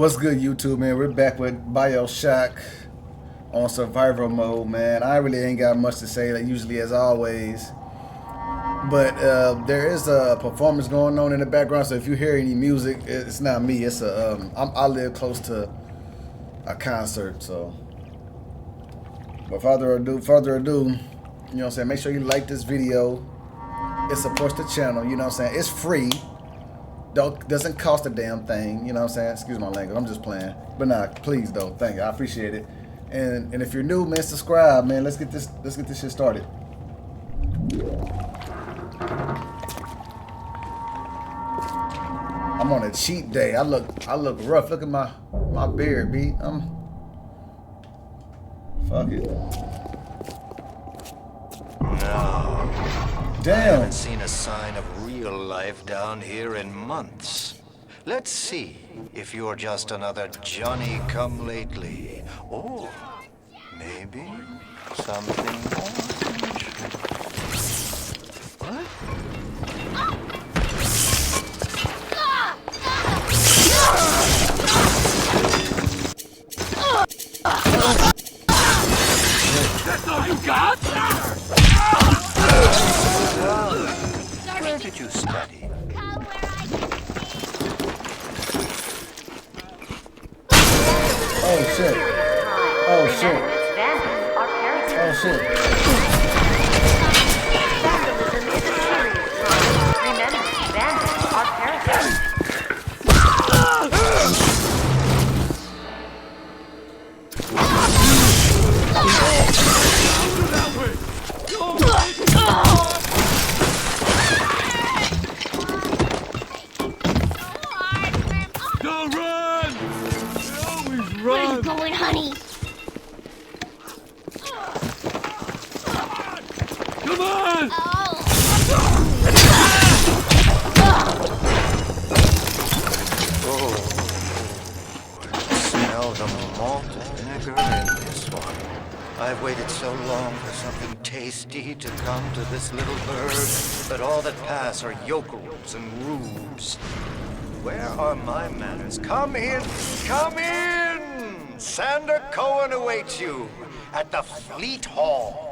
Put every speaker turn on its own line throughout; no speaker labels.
What's good, YouTube, man? We're back with Bioshock on survival mode, man. I really ain't got much to say, like usually as always. But there is a performance going on in the background, so if you hear any music, it's not me. It's I live close to a concert, so. But further ado, you know what I'm saying? Make sure you like this video. It supports the channel, you know what I'm saying? It's free. Doesn't cost a damn thing, you know what I'm saying? Excuse my language, I'm just playing. But nah, please though, thank you, I appreciate it. And if you're new, man, subscribe, man. Let's get this shit started. I'm on a cheat day. I look rough. Look at my beard, B. Fuck it.
No.
Damn.
I haven't seen a sign of real life down here in months. Let's see if you're just another Johnny-come-lately. Or maybe something more. What?
That's all you got?
Where did you study?
Oh shit. Oh shit. Oh shit.
Vandalism is a serious crime. Remember, vandals are parasites.
Don't run! They always
Where
run!
you going, honey?
Come on!
Oh, smell the malt vinegar in this one. I've waited so long for something tasty to come to this little bird, but all that pass are yokels and rubes. Where are my manners? Come in! Come in! Sander Cohen awaits you at the Fleet Hall.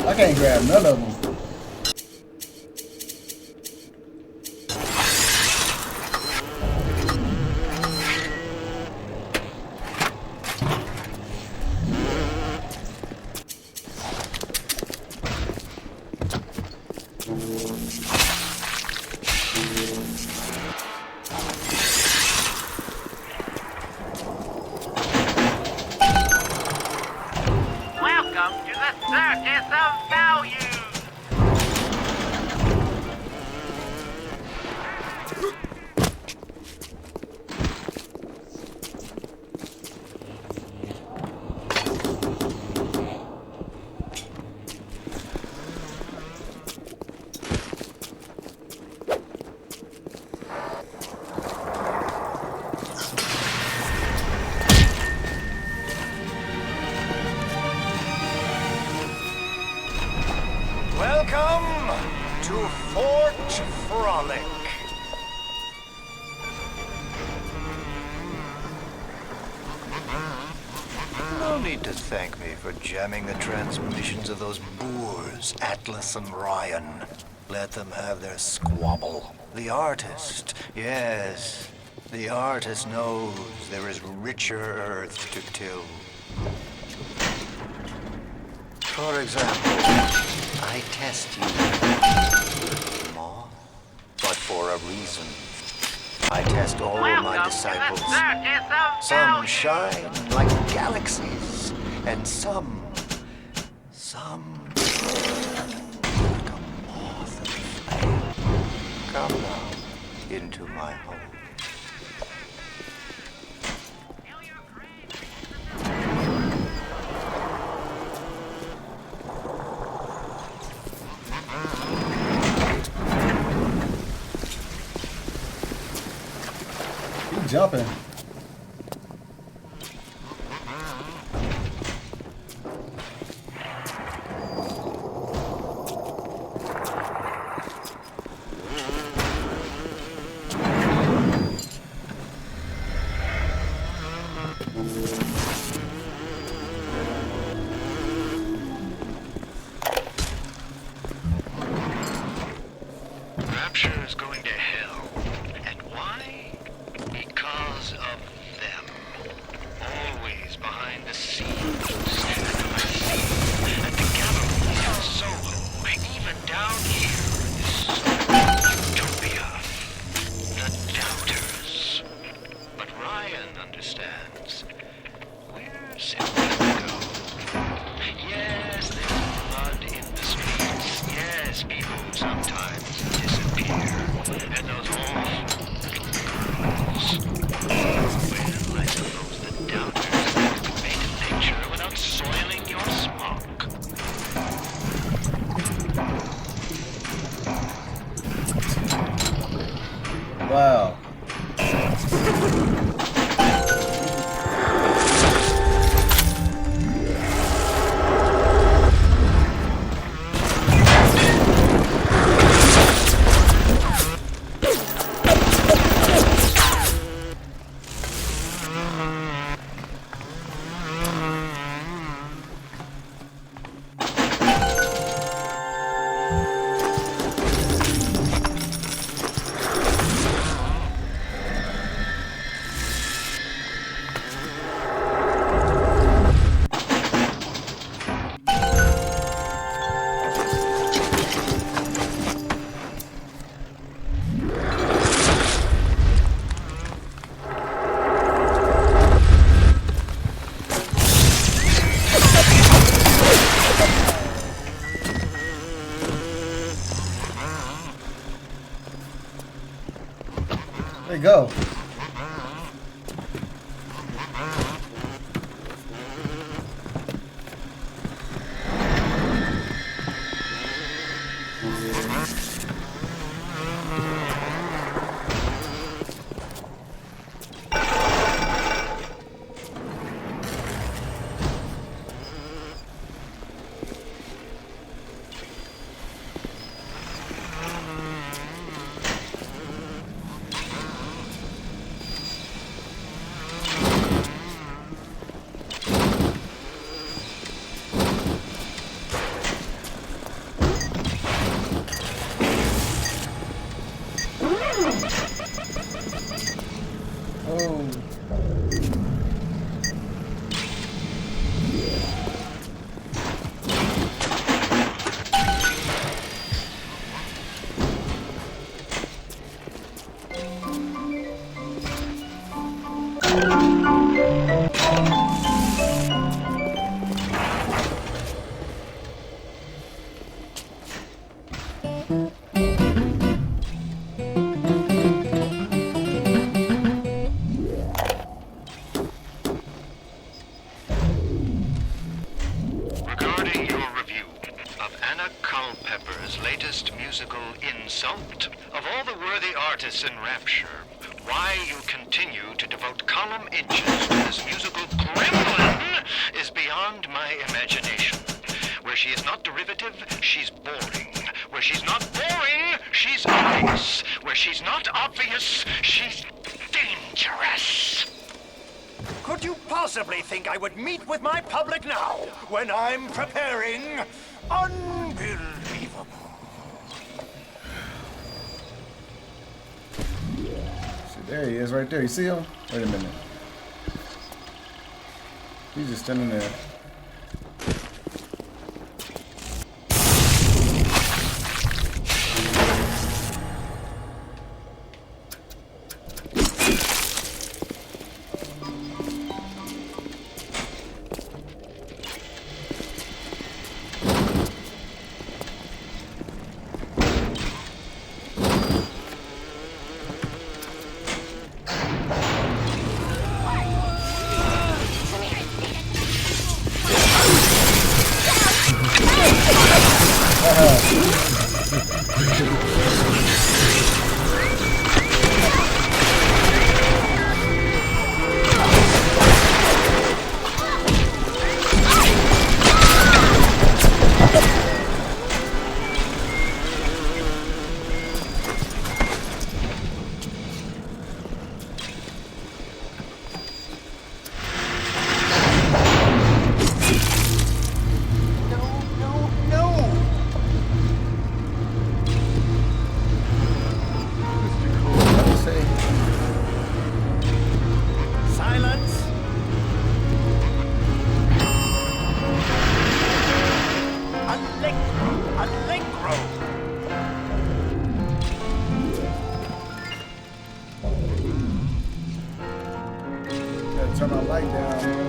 I can't grab none of them.
Welcome to the Circus of Value!
Welcome to Fort Frolic. No need to thank me for jamming the transmissions of those boors, Atlas and Ryan. Let them have their squabble. The artist, yes, the artist knows there is richer earth to till. For example, I test you, moth, but for a reason. I test all my
Welcome
disciples.
to the circus of
Some
value.
shine like galaxies, and some burn like a moth of flame. Come now into my home.
Keep jumping.
Rapture is going to hell. And why? Because of them. Always behind the scenes. And together in Soho, even down here in this utopia. The doubters. But Ryan understands. We're simply to go. Yes, there's blood in the streets. Yes, people sometimes disappear. And those awful girls. Well, I suppose the doubters think we paint a picture without soiling your smock.
Wow. There you go.
Insult of all the worthy artists in Rapture, why you continue to devote column inches to this musical gremlin is beyond my imagination. Where she is not derivative, she's boring. Where she's not boring, she's obvious. Where she's not obvious, she's dangerous.
Could you possibly think I would meet with my public now, when I'm preparing? Unbelievable.
There he is right there. You see him? Wait a minute. He's just standing there. Turn my light down, man.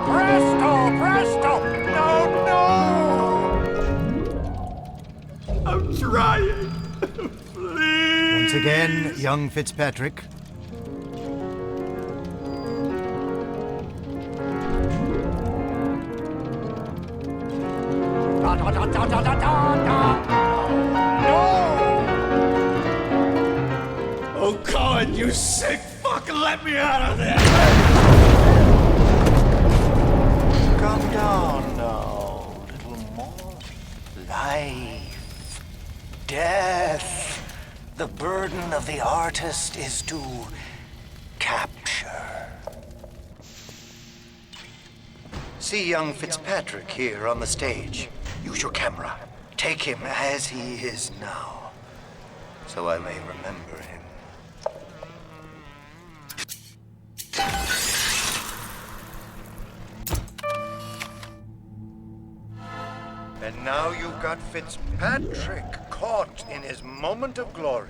Presto, presto! No, no!
I'm trying. Please.
Once again, young Fitzpatrick.
Oh God, you sick fuck! Let me out of there!
Calm down now, little more. Life, death. The burden of the artist is to capture. See young Fitzpatrick here on the stage. Use your camera. Take him as he is now, so I may remember him. And now you've got Fitzpatrick caught in his moment of glory.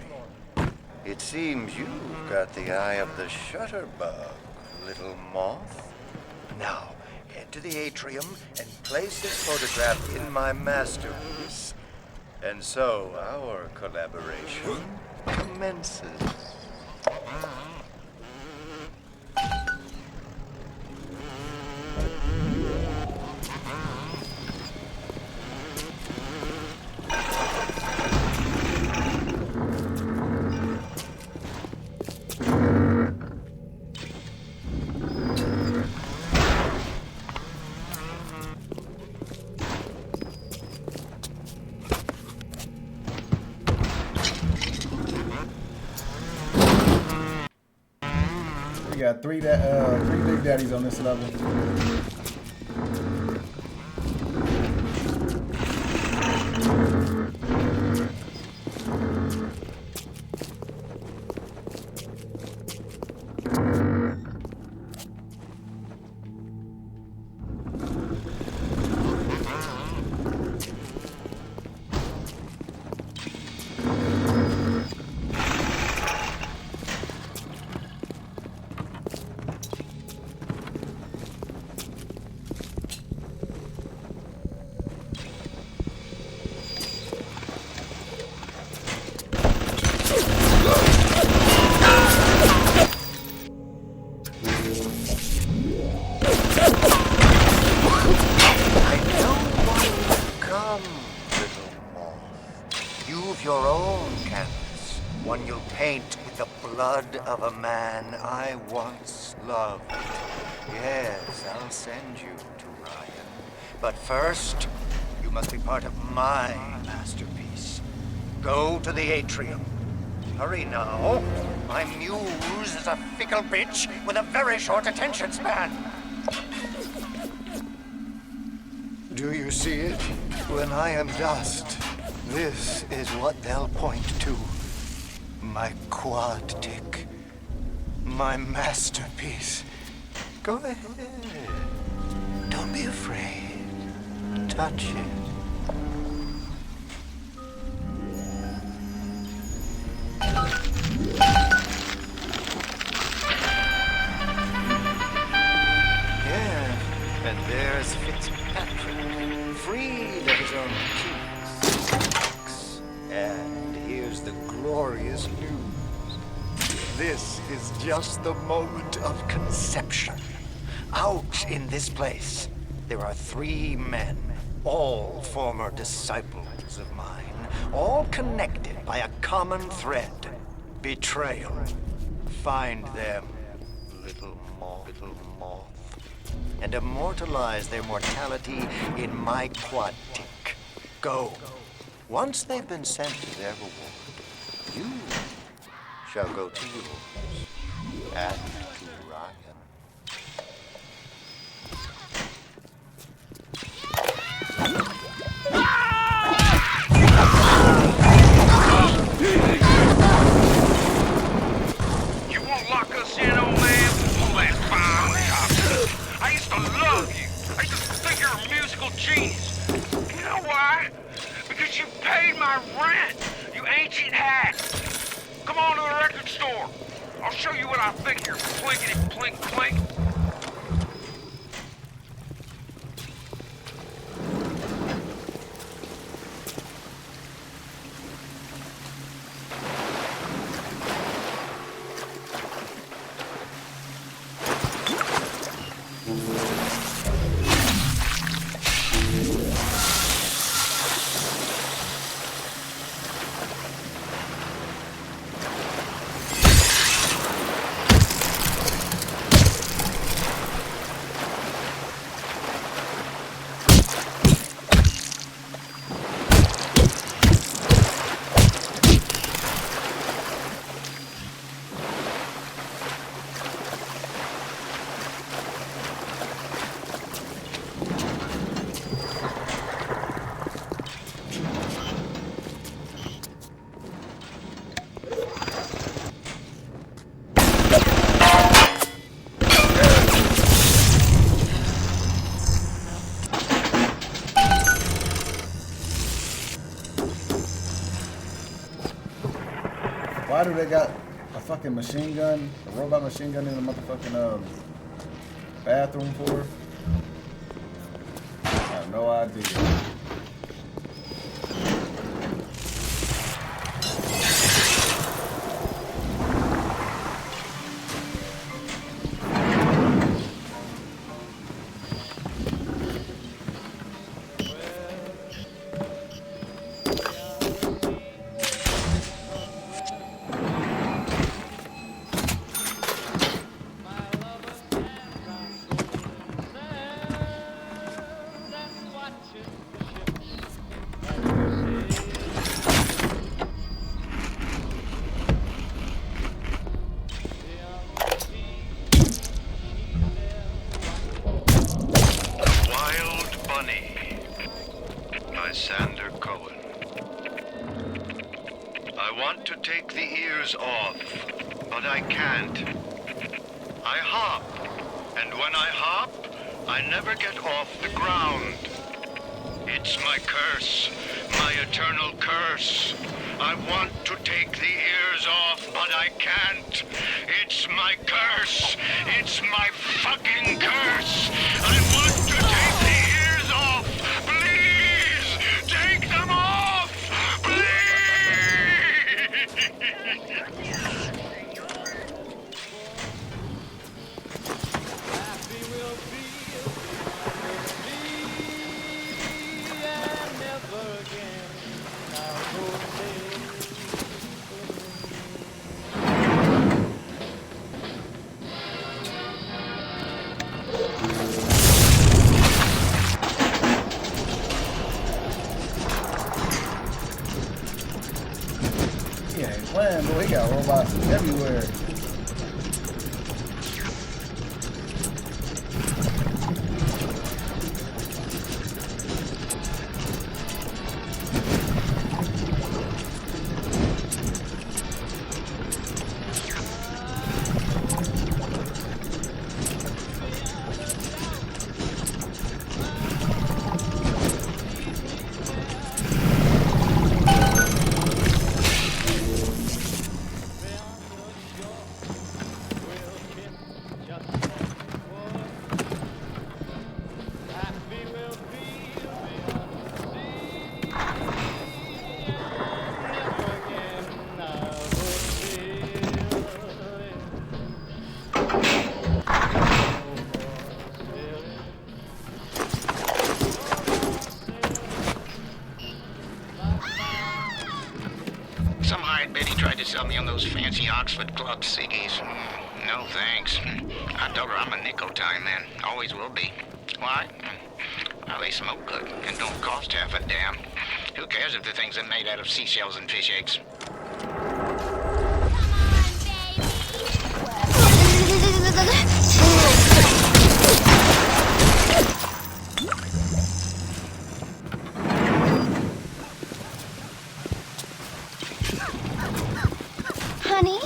It seems you've got the eye of the shutterbug, little moth. Now, head to the atrium and place this photograph in my masterpiece. And so our collaboration commences.
We got three big daddies on this level. Your own canvas, one you'll paint with the blood of a man I once loved. Yes, I'll send you to Ryan. But first, you must be part of my masterpiece. Go to the atrium. Hurry now. My muse is a fickle bitch with a very short attention span. Do you see it? When I am dust, this is what they'll point to. My quad tick. My masterpiece. Go ahead. Don't be afraid. Touch it. Yeah, and there's Fitzpatrick, freed of his own keys. And here's the glorious news. This
This is just the moment of conception. Out in this place, there are 3 men, all former disciples of mine, all connected by a common thread, betrayal. Find them, little moth, and immortalize their mortality in my quad tick. Go. Once they've been sent to their reward, you shall go to yours and to Ryan.
You won't lock us in, old man? Pull that fire on the opposite. I used to love you. I used to think you're a musical genius. You know why? Because you paid my rent, you ancient hack. Come on to the record store. I'll show you what I think you're plinkety plink plink.
Why do they got a fucking machine gun, a robot machine gun in the motherfucking bathroom for? I have no idea.
Take the ears off, but I can't. I hop, and when I hop, I never get off the ground. It's my curse, my eternal curse. I want to take the ears off, but I can't. It's my curse. It's my fucking curse. I want to take the ears off. Please, take them off. Please.
Man, boy, he got robots everywhere.
No, thanks. I told her I'm a nicotine man. Always will be. Why? Well, they smoke good and don't cost half a damn. Who cares if the things are made out of seashells and fish eggs?
Honey?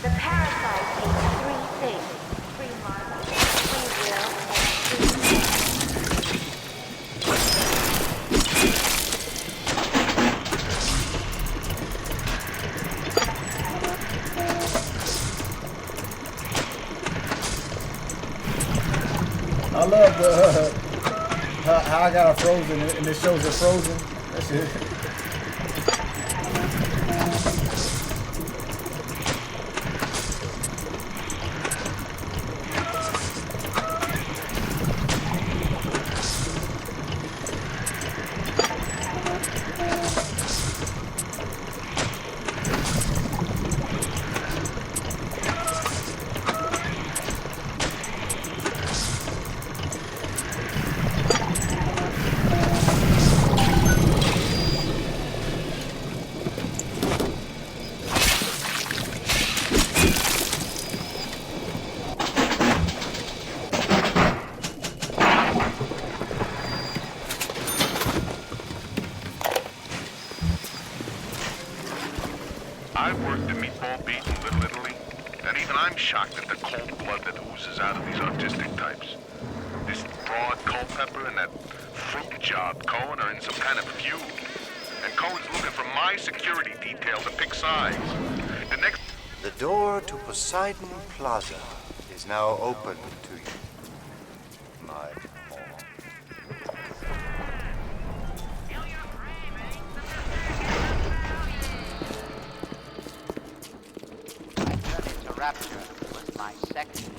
The parasite eats three things. Free mind, free will, and free
I love the how I got her frozen and it shows her frozen. That shit.
I've worked the meatball beat in Little Italy, and even I'm shocked at the cold blood that oozes out of these autistic types. This broad Culpepper and that fruit job Cohen are in some kind of feud. And Cohen's looking for my security detail to pick sides. The next...
The door to Poseidon Plaza is now open to you, my pawn.
To rapture was my second.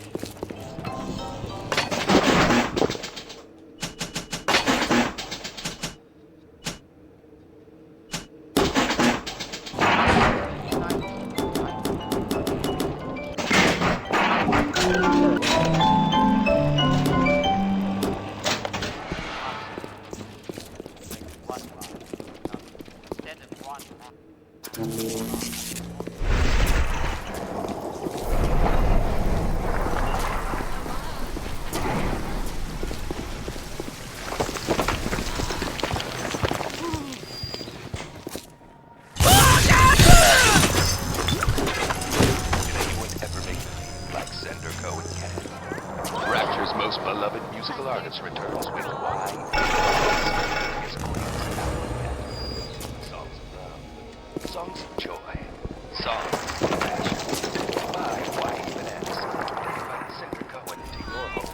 Rapture's most beloved musical artist returns with wide songs of love, songs of joy, songs of passion. Why even ask? Invite Senator Cohen into your home.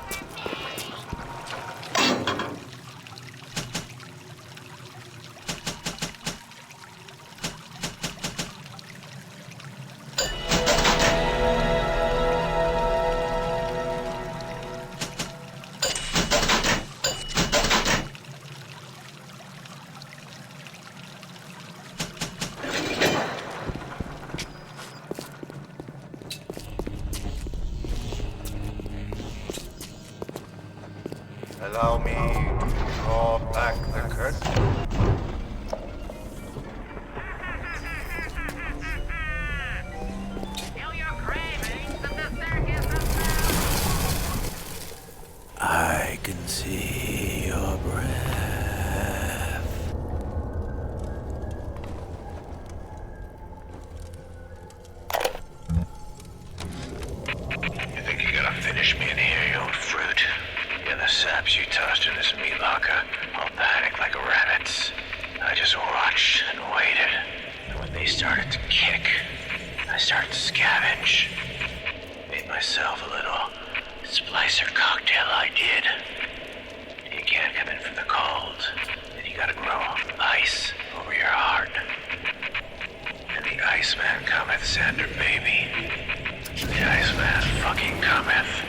Allow me to draw back the curtain. I can see your breath.
You think you're gonna finish me in here, you old fruit? Yeah, the saps you tossed in this meat locker, all panicked like rabbits. I just watched and waited. And when they started to kick, I started to scavenge. Made myself a little splicer cocktail, I did. You can't come in from the cold, and you gotta grow ice over your heart.
Iceman cometh, Sander, baby. The Iceman fucking cometh.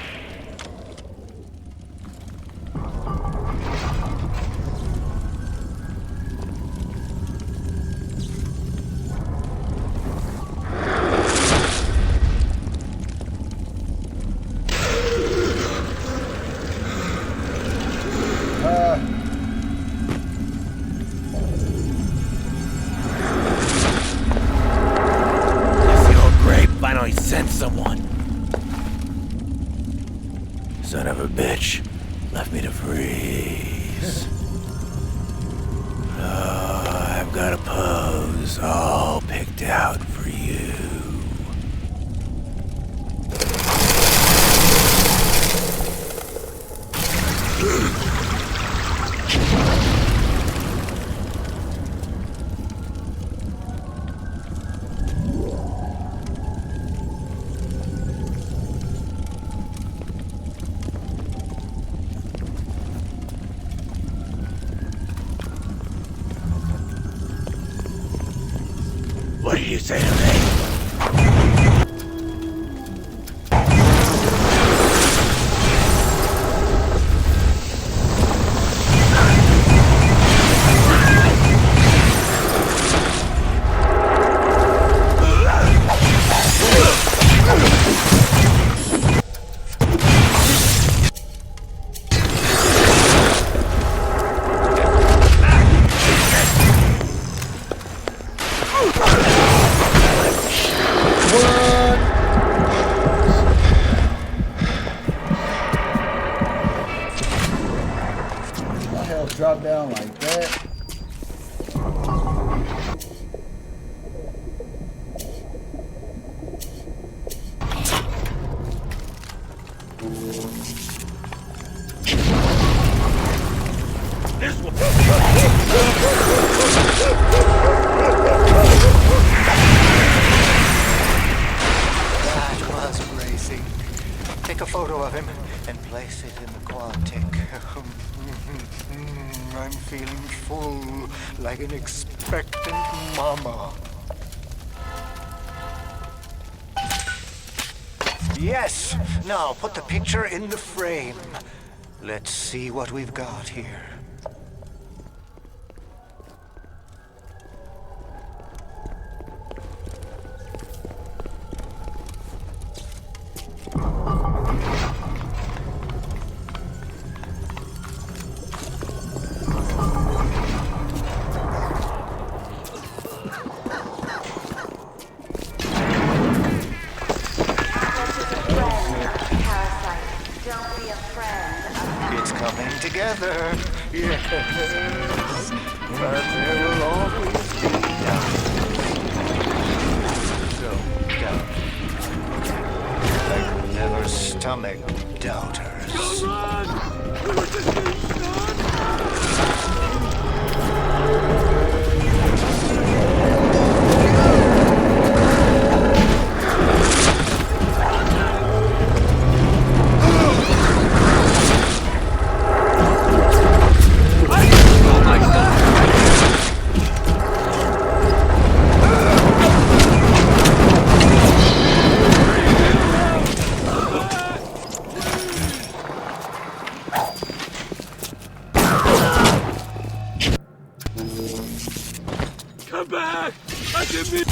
Finally sent someone. Son of a bitch left me to freeze. Oh, I've got a pose all picked out for you. What did you say to me?
Drop down like that.
That was bracing. Take a photo of him and place it in the Quantic. I'm feeling full, like an expectant mama. Yes! Now put the picture in the frame. Let's see what we've got here. It's coming together. Yes. But there will always be doubters. Don't doubt. Like never stomach doubters.
Come on! We were just getting started! Come back! I can be...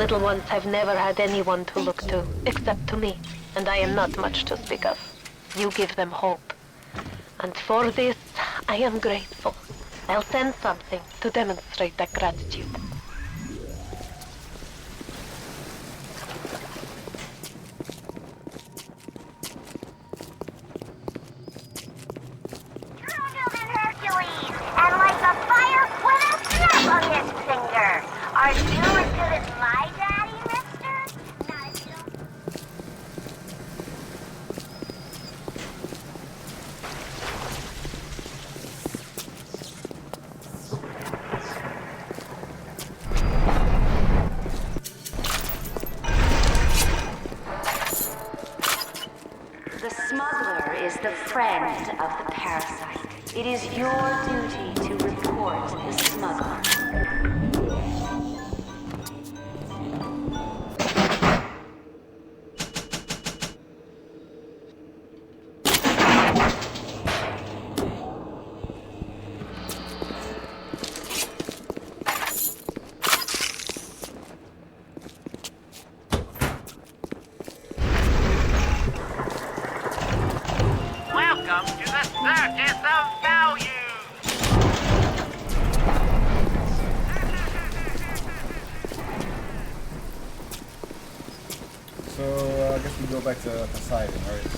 little ones have never had anyone to look to, except to me, and I am not much to speak of. You give them hope. And for this, I am grateful. I'll send something to demonstrate that gratitude.
Hercules, and like a fire with a snap on his finger. Are you as good as my daddy, mister? Not if you don't...
The smuggler is the friend of the parasite. It is your duty to report the smuggler.
Welcome to the circus of value!
So I guess we go back to Poseidon, right?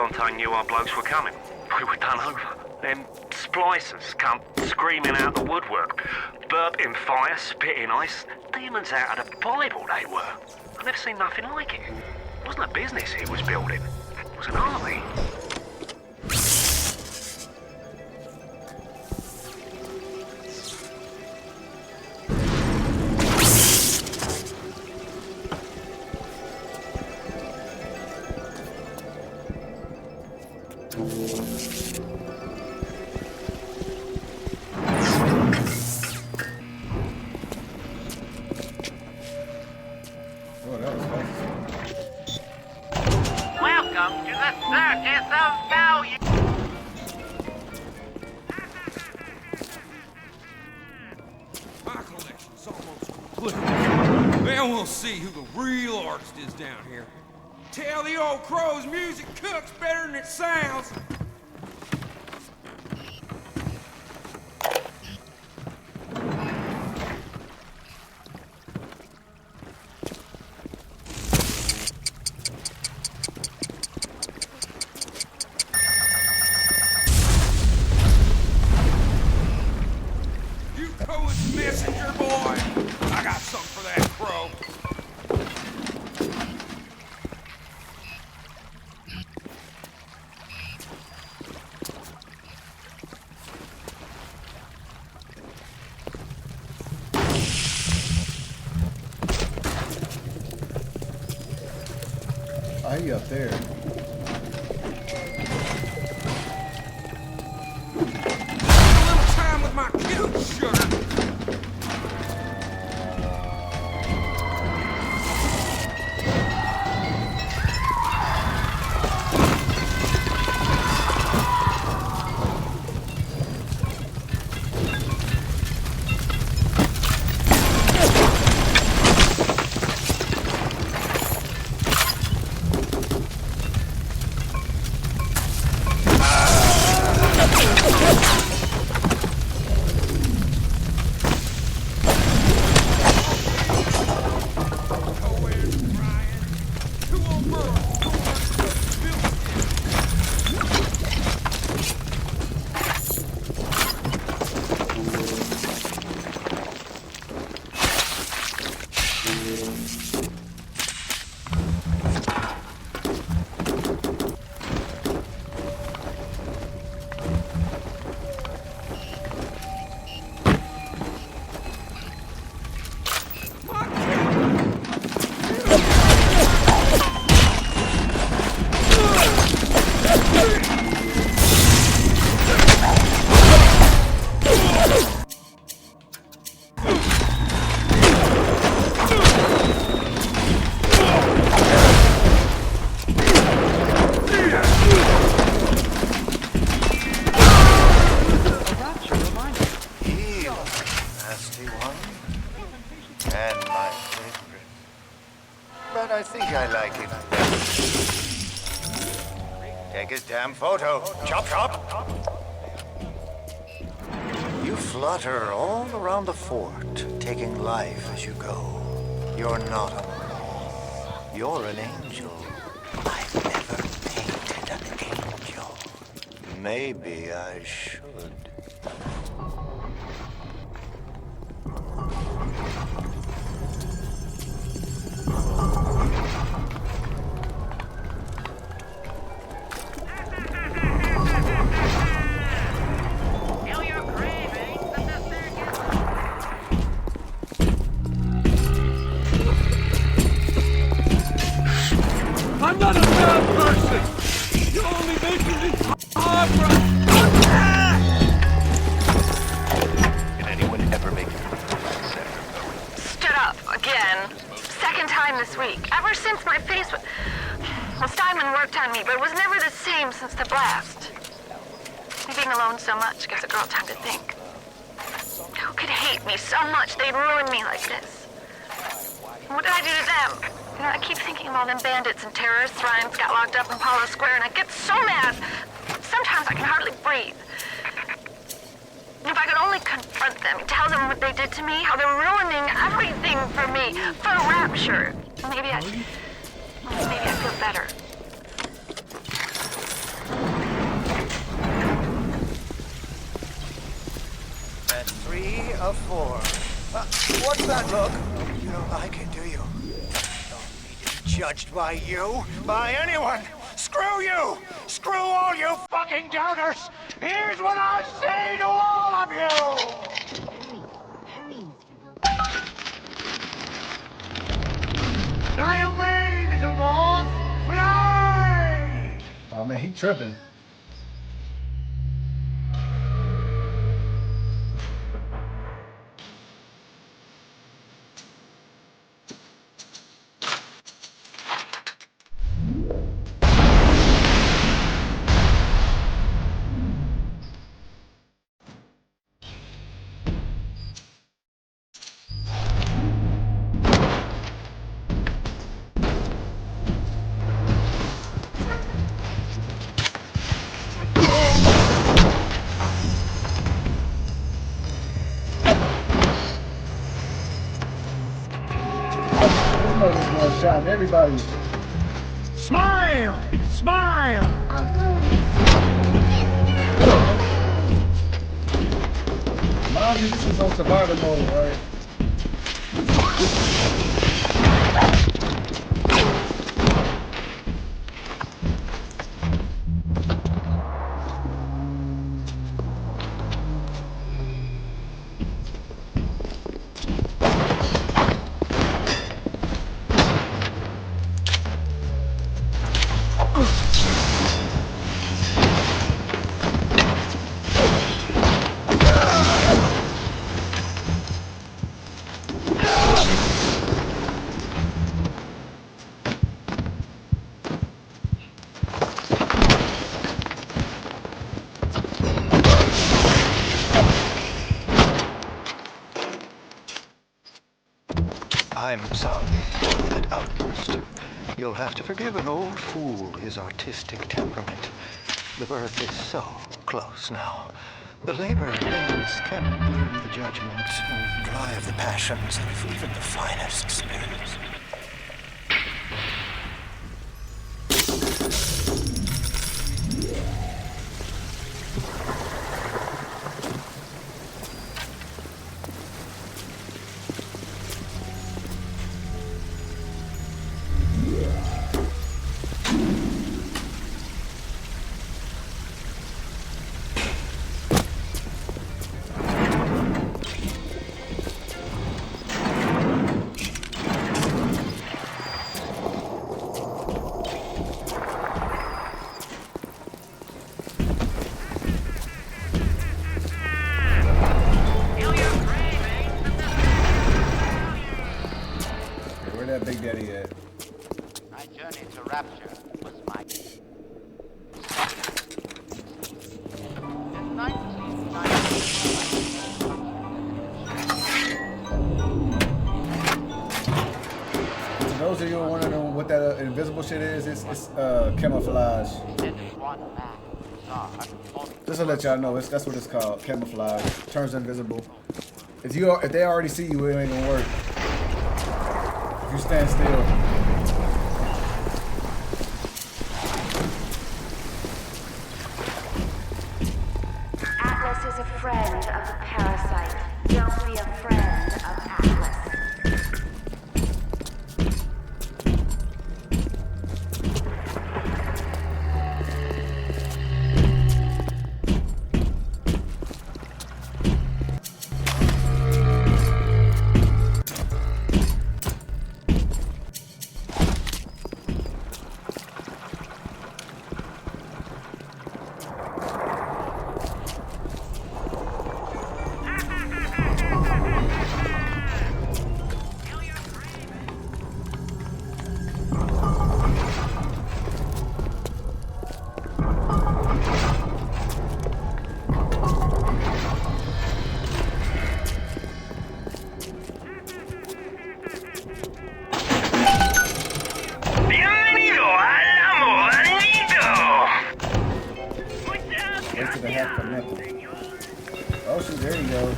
Dante knew our blokes were coming, we were done over. Them splicers come screaming out the woodwork. Burping fire, spitting ice. Demons out of the Bible they were. I've never seen nothing like it. It wasn't a business he was building. It was an army.
Welcome to the Circus of Value.
My collection's almost complete. Then we'll see who the real artist is down here. Tell the old crow's music cooks better than it sounds. Messenger boy! I got something for that crow.
I hear you up there.
A little time with my kids, sugar.
I think I like him. Take his damn photo. Chop, chop. You flutter all around the fort, taking life as you go. You're not a man. You're an angel. I've never painted an angel. Maybe I should.
I'm not a bad person! You're only making this hard for us!
Can anyone ever make you upset?
Stood up again. Second time this week. Ever since my face was... Well, Steinman worked on me, but it was never the same since the blast. Being alone so much gives a girl time to think. Who could hate me so much they'd ruin me like this? What did I do to them? You know, I keep thinking of all them bandits and terrorists Ryan's got locked up in Palo Square, and I get so mad. Sometimes I can hardly breathe. If I could only confront them, tell them what they did to me, how they're ruining everything for me, for Rapture. Maybe I'd feel better.
for? What's that look? You don't like it, do you? Don't need to be judged by you, by anyone. Screw you! Screw all you fucking doubters! Here's what I say to all of you! I away the moth fly!
Oh man, he tripping. Shot everybody.
Smile! Smile!
Mind you, this is on survival mode, right?
I'm sorry for that outburst. You'll have to forgive an old fool his artistic temperament. The birth is so close now. The labor pains can blur the judgment and drive the passions of even the finest spirits. Big Daddy at?
My journey to Rapture was my... In 1990...
For those of you who want to know what that invisible shit is, it's camouflage. Just to let y'all know, that's what it's called, camouflage. Turns invisible. If they already see you, it ain't gonna work. If you stand still.
Atlas is a friend of the parasite. Don't be a friend of Atlas.
Oh shoot, there you go.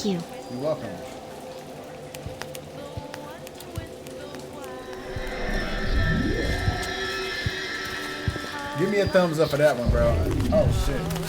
you.
You're welcome. Give me a thumbs up for that one, bro. Oh, shit.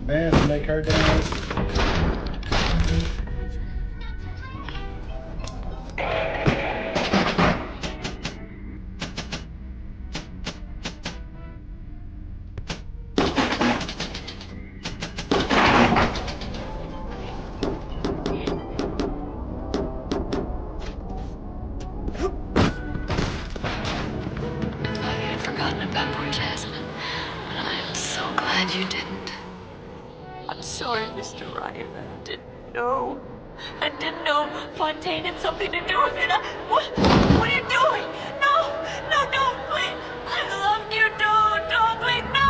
Man, to make her dance.
Fontaine had something to do with it. What are you doing? No, don't, please. I love you, don't, please, no.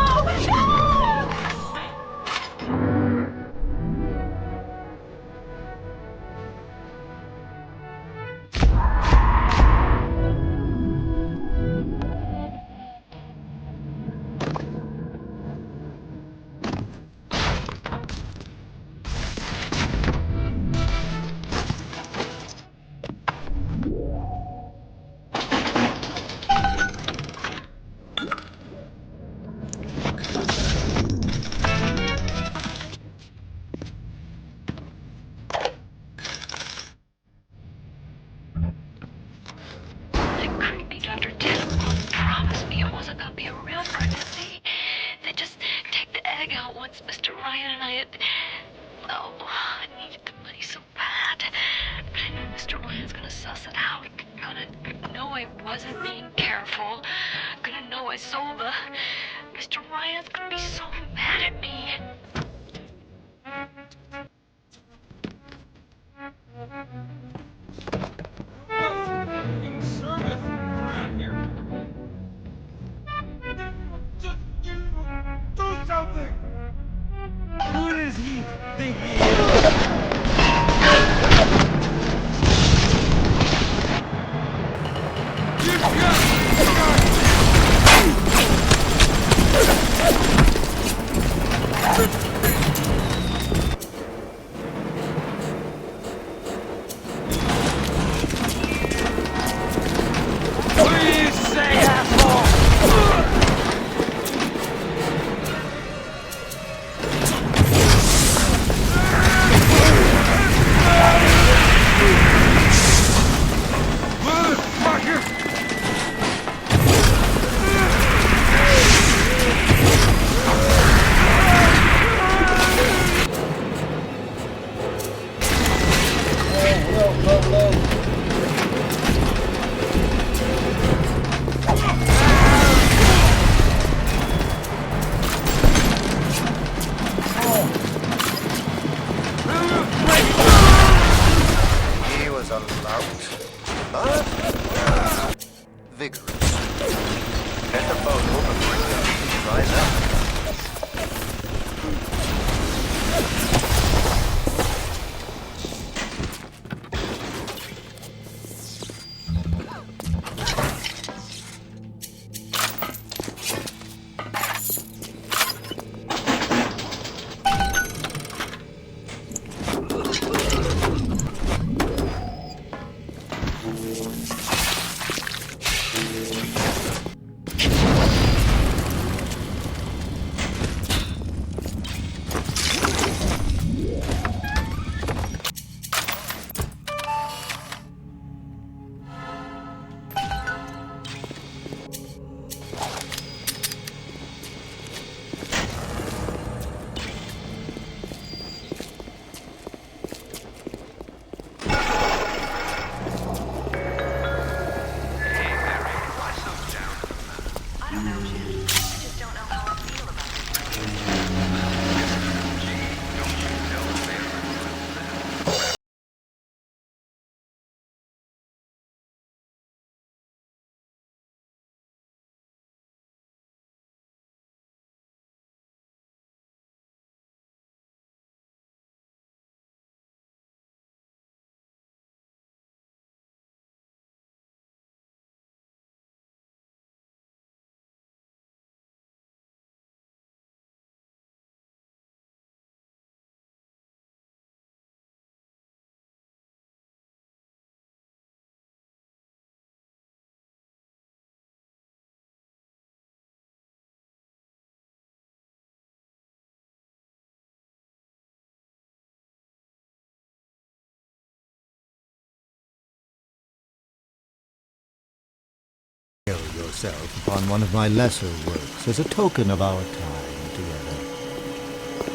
yourself upon one of my lesser works as a token of our time together.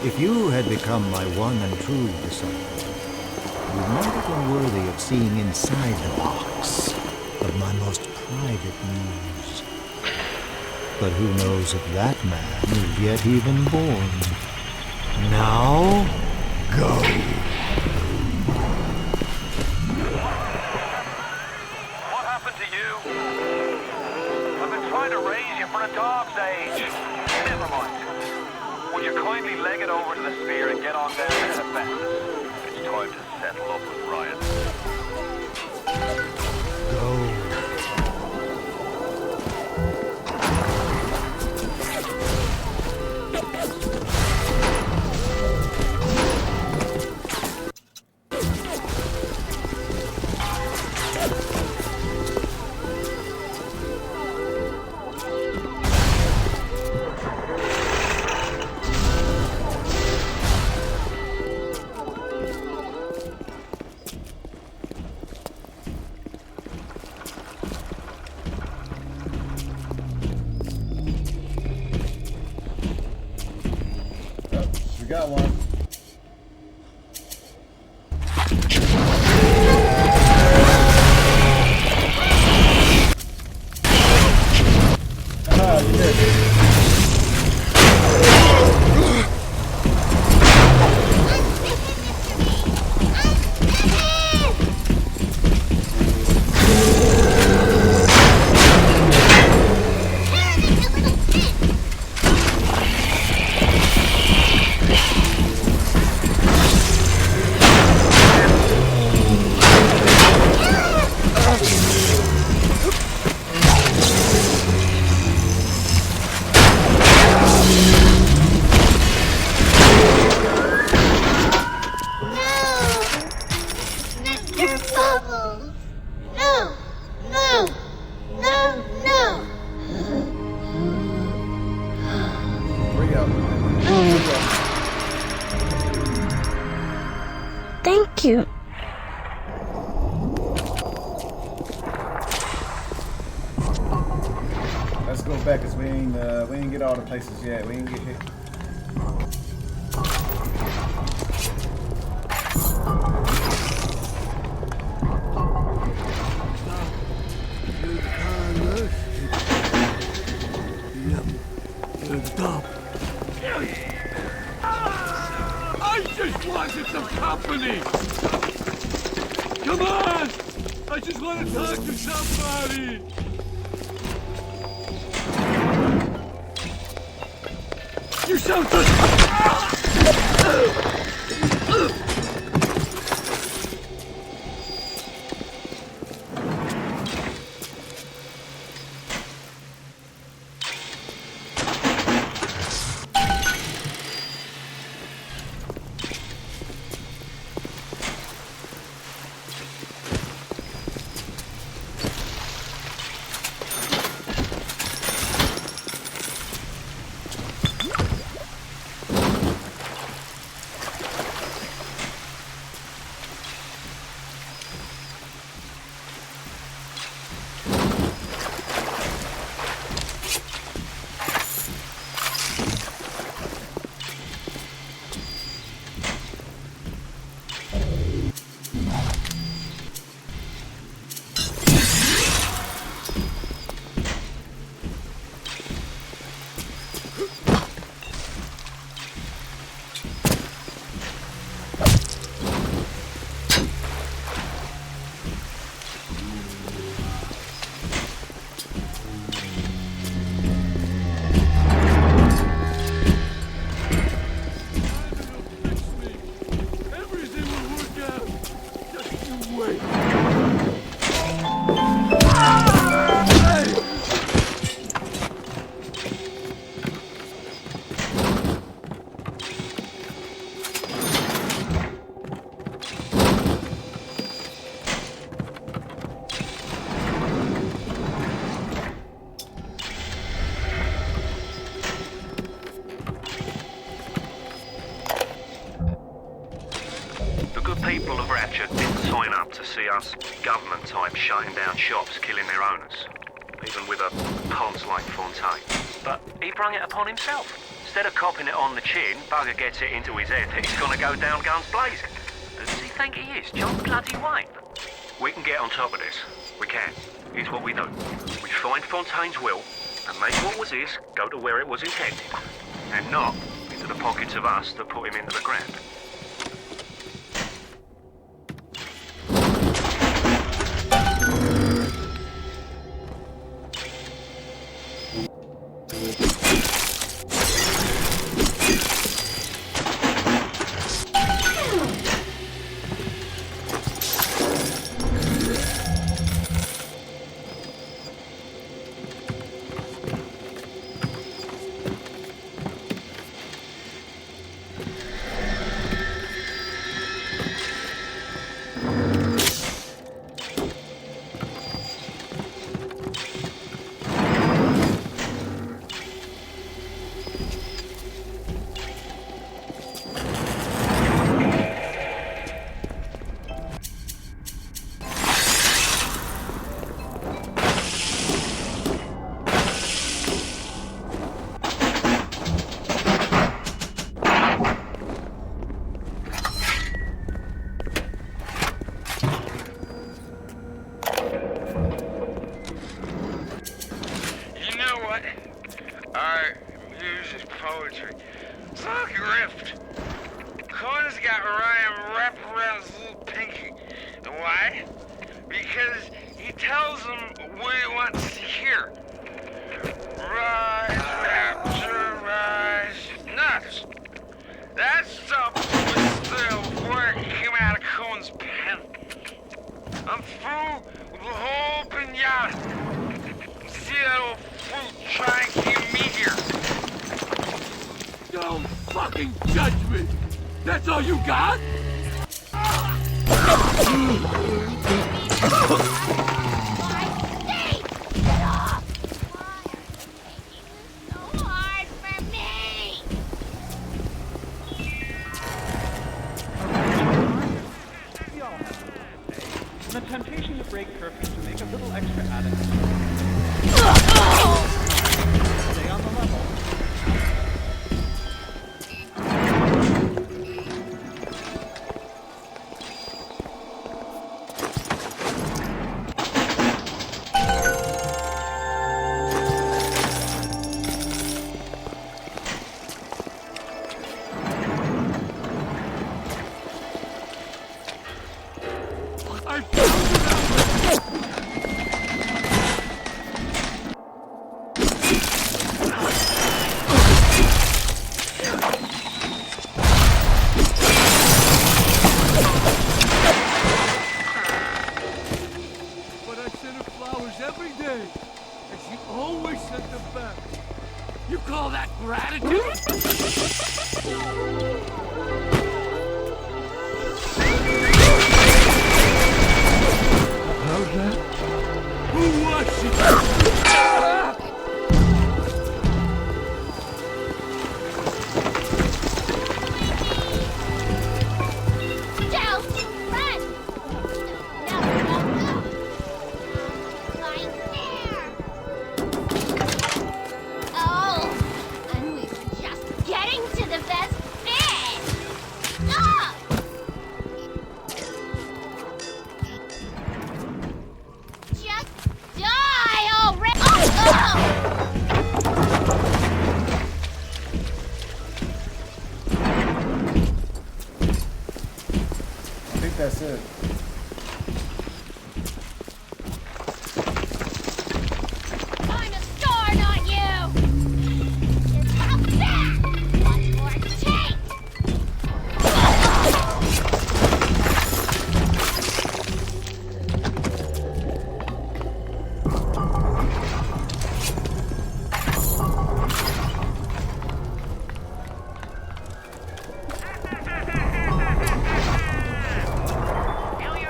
If you had become my one and true disciple, you might have been worthy of seeing inside the box of my most private muse. But who knows if that man is yet even born. Now, go.
What happened to you? I've been trying to raise you for a dog's age. Never mind. Would you kindly leg it over to the sphere and get on down to Hephaestus? It's time to settle up with Ryan.
Go.
Got one.
Thank you.
Let's go back, cause we ain't get all the places yet. We ain't get hit.
I just wanted some company! Come on! I just want to talk to somebody! You sound
people of Ratchet didn't sign up to see us government types shutting down shops, killing their owners. even with a ponce-like fontaine. But he brung it upon himself. Instead of copping it on the chin, bugger gets it into his head that he's gonna go down guns blazing. Who does he think he is, John bloody Wayne? We can get on top of this. We can. Here's what we do. We find Fontaine's will and make what was his go to where it was intended. And not into the pockets of us that put him into the ground.
That's it.
I'm a star, not you! Just how fast? One more take!
You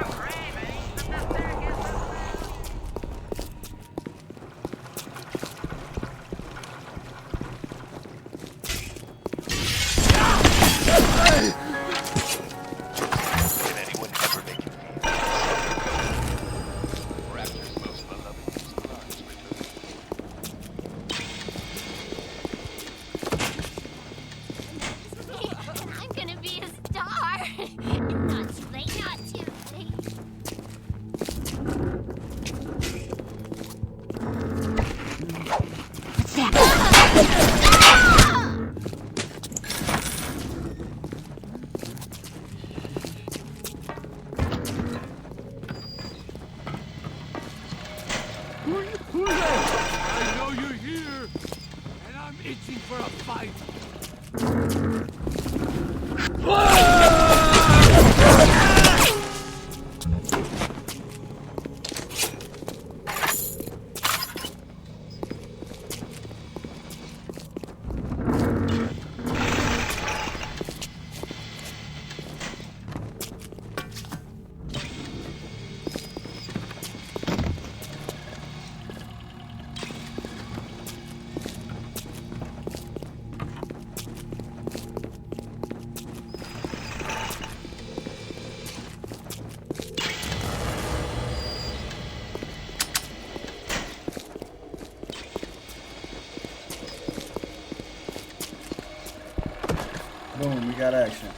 Boom, we got action.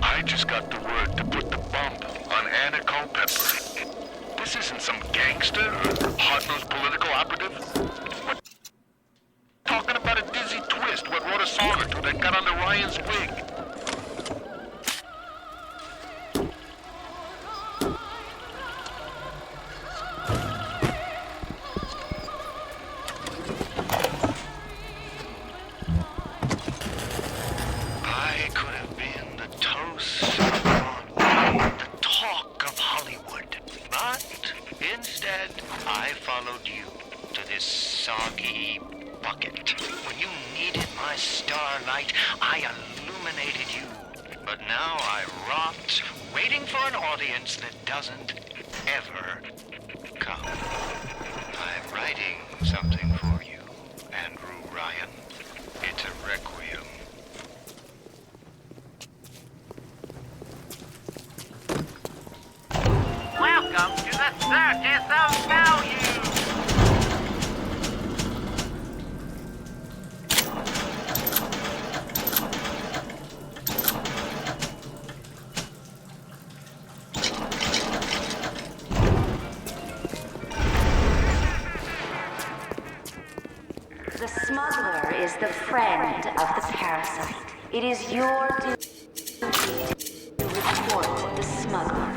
I just got the word to put the bump on Anna Culpepper. This isn't some gangster or hard-nosed political operative. We're talking about a dizzy twist what wrote a song or two that got under Ryan's wig. Doesn't ever come. I'm writing something for you, Andrew Ryan. It's a requiem.
Welcome to the Circus of Value!
The smuggler is the friend of the parasite. It is your duty to report the smuggler.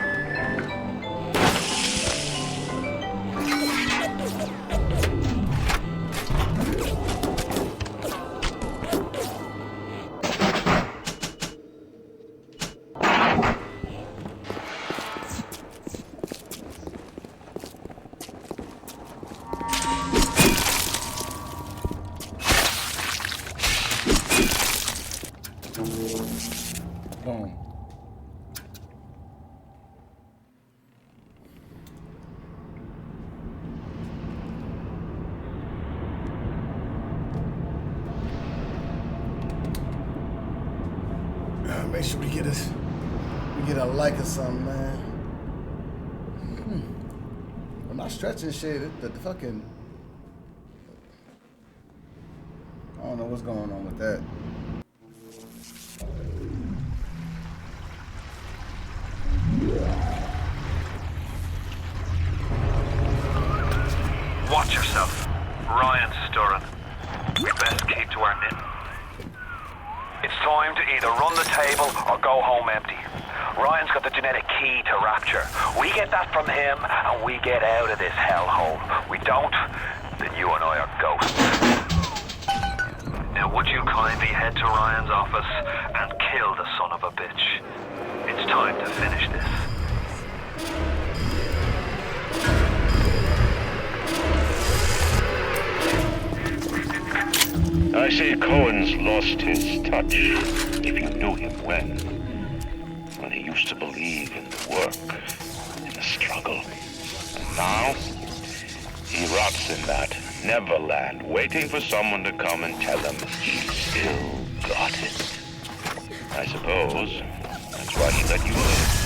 Boom. Make sure we get a like or something, man. I'm not stretching shit. The fucking, I don't know what's going on with that.
Watch yourself. Ryan's stirring. We best keep to our knitting. It's time to either run the table or go home empty. Ryan's got the genetic key to Rapture. We get that from him and we get out of this hellhole. We don't, then you and I are ghosts. Now would you kindly head to Ryan's office and kill the son of a bitch? It's time to finish this.
I see Cohen's lost his touch, if you knew him when he used to believe in the work, in the struggle. And now, he rots in that Neverland, waiting for someone to come and tell him he's still got it. I suppose that's why he let you live.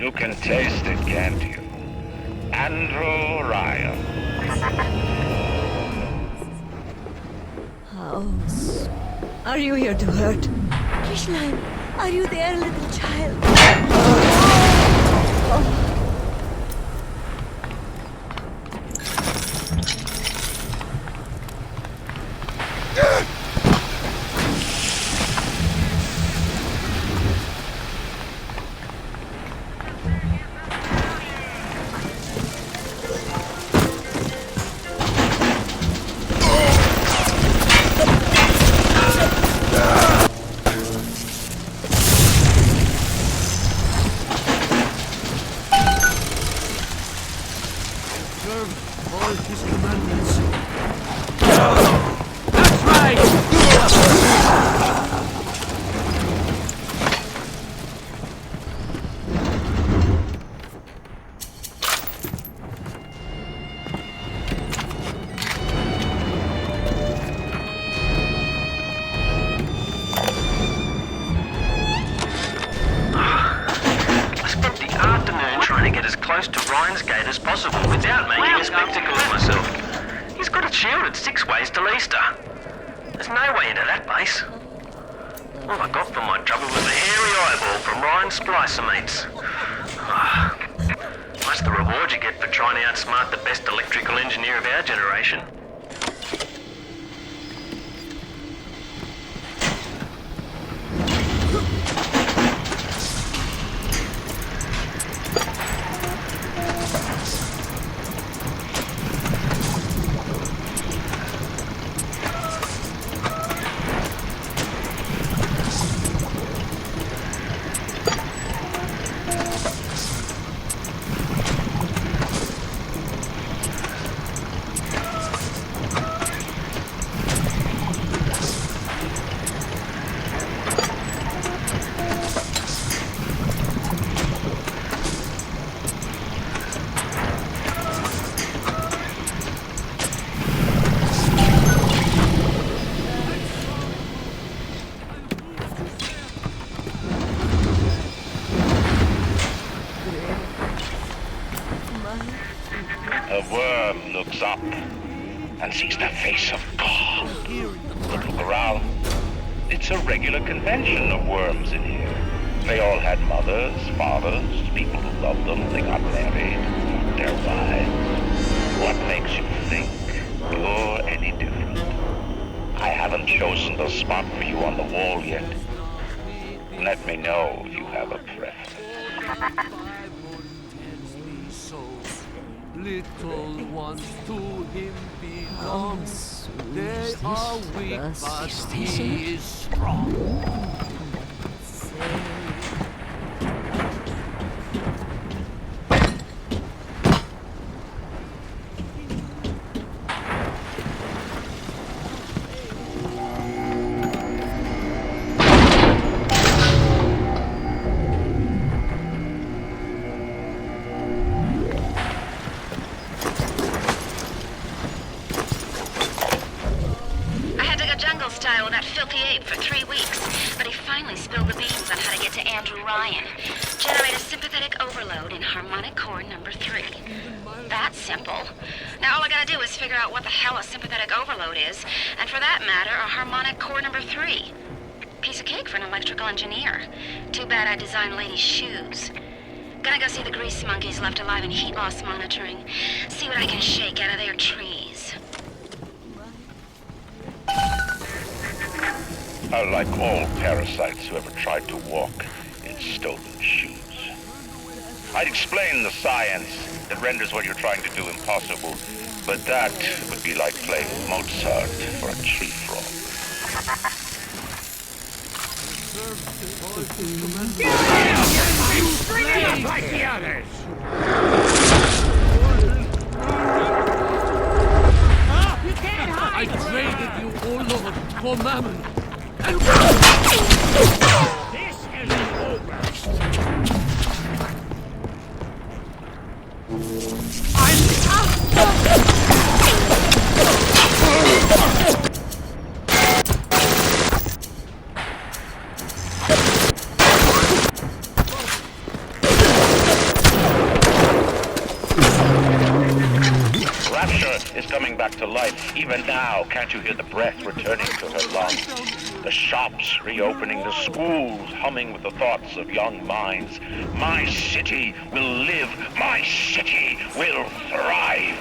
You can taste it, can't you? Andrew Ryan.
House. Are you here to hurt? Fishline, are you there, little child?
close to Ryan's gate as possible without making a spectacle of myself. He's got it shielded 6 ways till Easter. There's no way into that base. All I got for my trouble was the hairy eyeball from Ryan's splicer mates. That's the reward you get for trying to outsmart the best electrical engineer of our generation.
A worm looks up and sees the face of God. But look around. It's a regular convention of worms in here. They all had mothers, fathers, people who loved them. They got married, their wives. What makes you think you're any different? I haven't chosen the spot for you on the wall yet. Let me know if you have a preference.
Little ones to him belong. They are weak, but he is strong.
Style with that filthy ape for 3 weeks, but he finally spilled the beans on how to get to Andrew Ryan. Generate a sympathetic overload in harmonic core number 3. That's simple. Now all I gotta do is figure out what the hell a sympathetic overload is, and for that matter, a harmonic core number 3. Piece of cake for an electrical engineer. Too bad I designed ladies' shoes. Gonna go see the grease monkeys left alive in heat loss monitoring. See what I can shake out of their trees.
Like all parasites who ever tried to walk in stolen shoes. I'd explain the science that renders what you're trying to do impossible, but that would be like playing Mozart for a tree frog.
Scream like the others! You can't hide! I traded you, O Lord, for mammon. This is over.
Rapture is coming back to life. Even now, can't you hear the breath returning to her lungs? The shops reopening, the schools humming with the thoughts of young minds. My city will live. My city will thrive.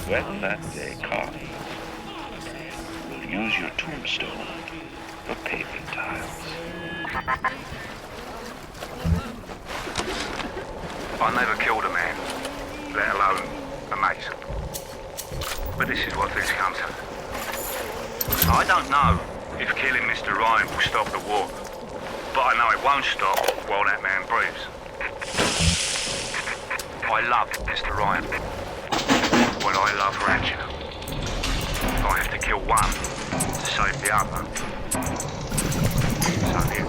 And when that day comes, we'll use your tombstone for paving tiles.
I never killed a man, let alone a mate. But this is what things come to. I don't know if killing Mr. Ryan will stop the war, but I know it won't stop while that man breathes. I love Mr. Ryan. Well, I love Ratchet. If I have to kill one to save the other, so be it.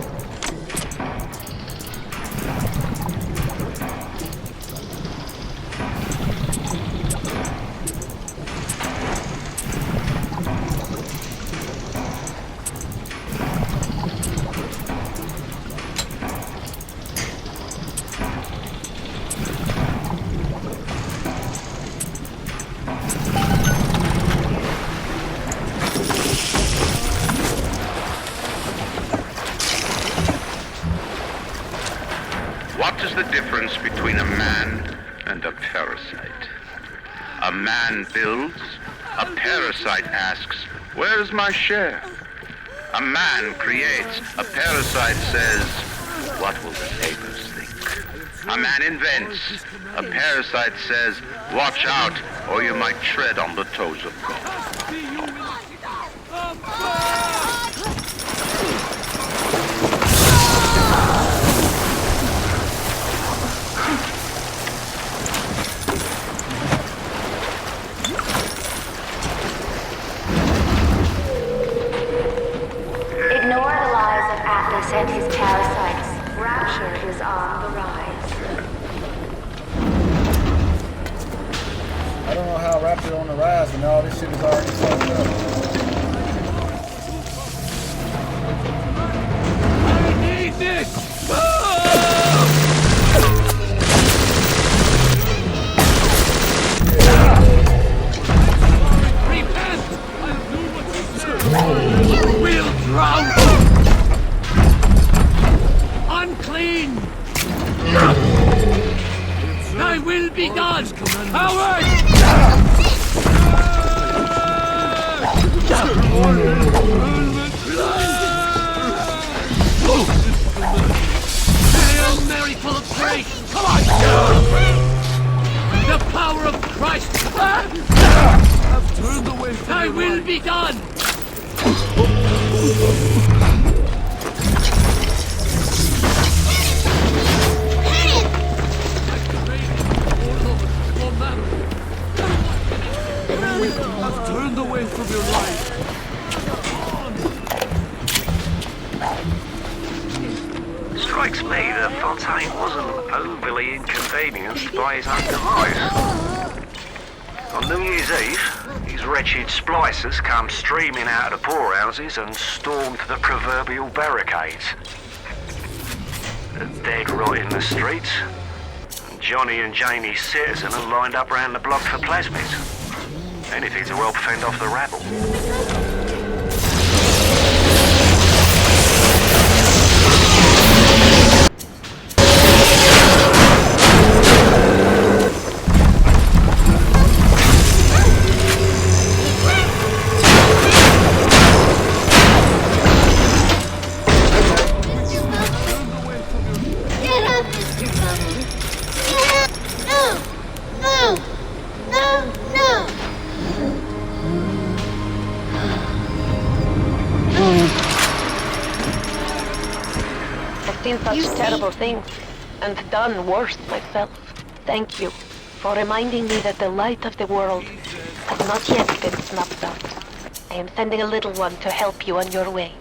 What is the difference between a man and a parasite? A man builds, a parasite asks, where's my share? A man creates, a parasite says, what will the neighbors think? A man invents, a parasite says, watch out, or you might tread on the toes of God.
Ignore the lies of Atlas and his parasites. Rapture is on the rise.
I don't know how Rapture on the rise when all this shit is already fucked up.
I need this! Repent! I'll do what you say! We'll drown! Unclean! Thy will be done! Coward! Hail Mary, full of grace! Come on! The power of Christ! I've turned away from thy will be done! I've turned away from your life.
Strikes me that Fontaine wasn't overly inconvenienced by his own demise. On New Year's Eve, his wretched splicers come streaming out of the poorhouses and stormed the proverbial barricades. The dead rot in the streets, and Johnny and Jamie's citizen are lined up round the block for plasmids. Anything to help fend off the rabble.
I've seen such terrible things, and done worse myself. Thank you for reminding me that the light of the world has not yet been snuffed out. I am sending a little one to help you on your way.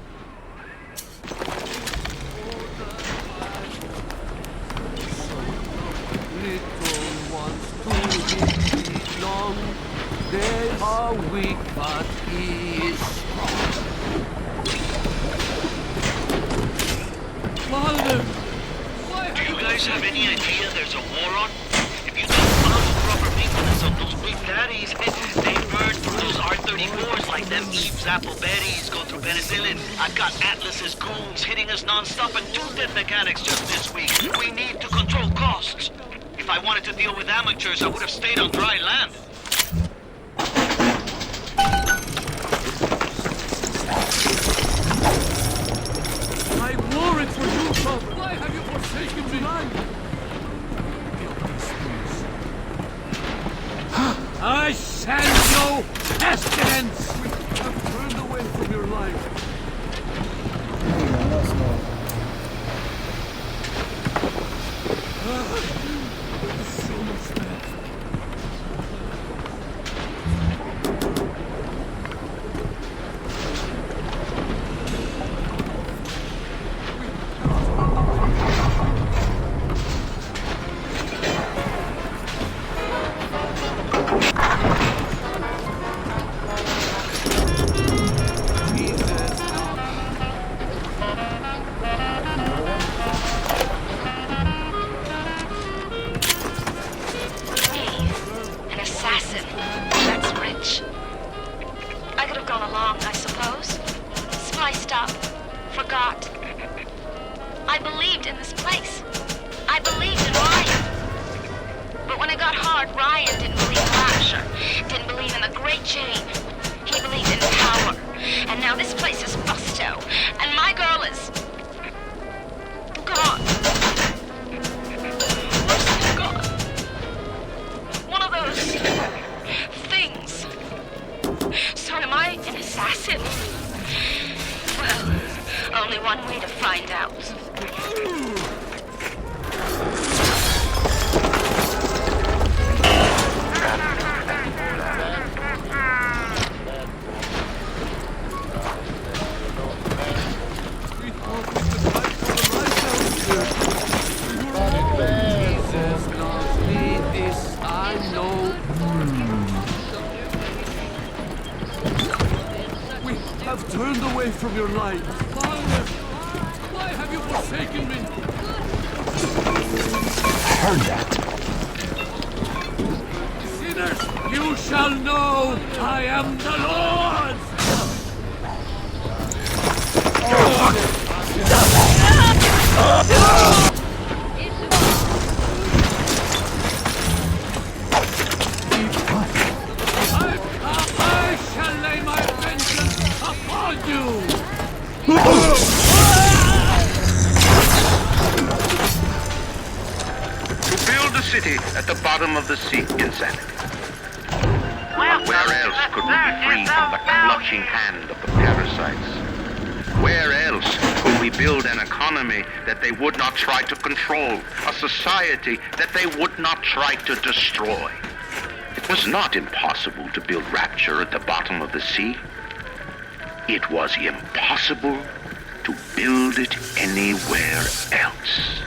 They are weak, but he is strong. Father!
Do you guys have any idea there's a war on? If you don't follow proper maintenance on those big daddies, they burn through those R-34s like them Eve's apple berries go through penicillin. I've got Atlas's goons hitting us non-stop and 2 dead mechanics just this week. We need to control costs. If I wanted to deal with amateurs, I would have stayed on dry land.
I war it for you, son. Why have you forsaken me? I send no pestilence! I've turned away from your life. So much better.
smart Ryan didn't believe in rapture, didn't believe in the Great Chain. He believed in power. And now this place is busto, and my girl is gone. Where's gone? One of those things. So am I an assassin? Well, only one way to find out.
Have turned away from your light. Father, why have you forsaken me?
I heard that.
Sinners, you shall know I am the Lord! I shall lay my vengeance upon you!
To build a city at the bottom of the sea, insanity. Where else could we be free from the clutching hand of the parasites? Where else could we build an economy that they would not try to control, a society that they would not try to destroy? It was not impossible to build rapture at the bottom of the sea. It was impossible to build it anywhere else.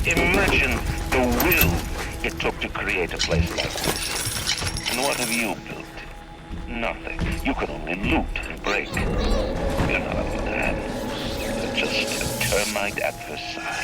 Imagine the will it took to create a place like this. And what have you built? Nothing. You can only loot and break. You're not a man. You're just a termite adversary.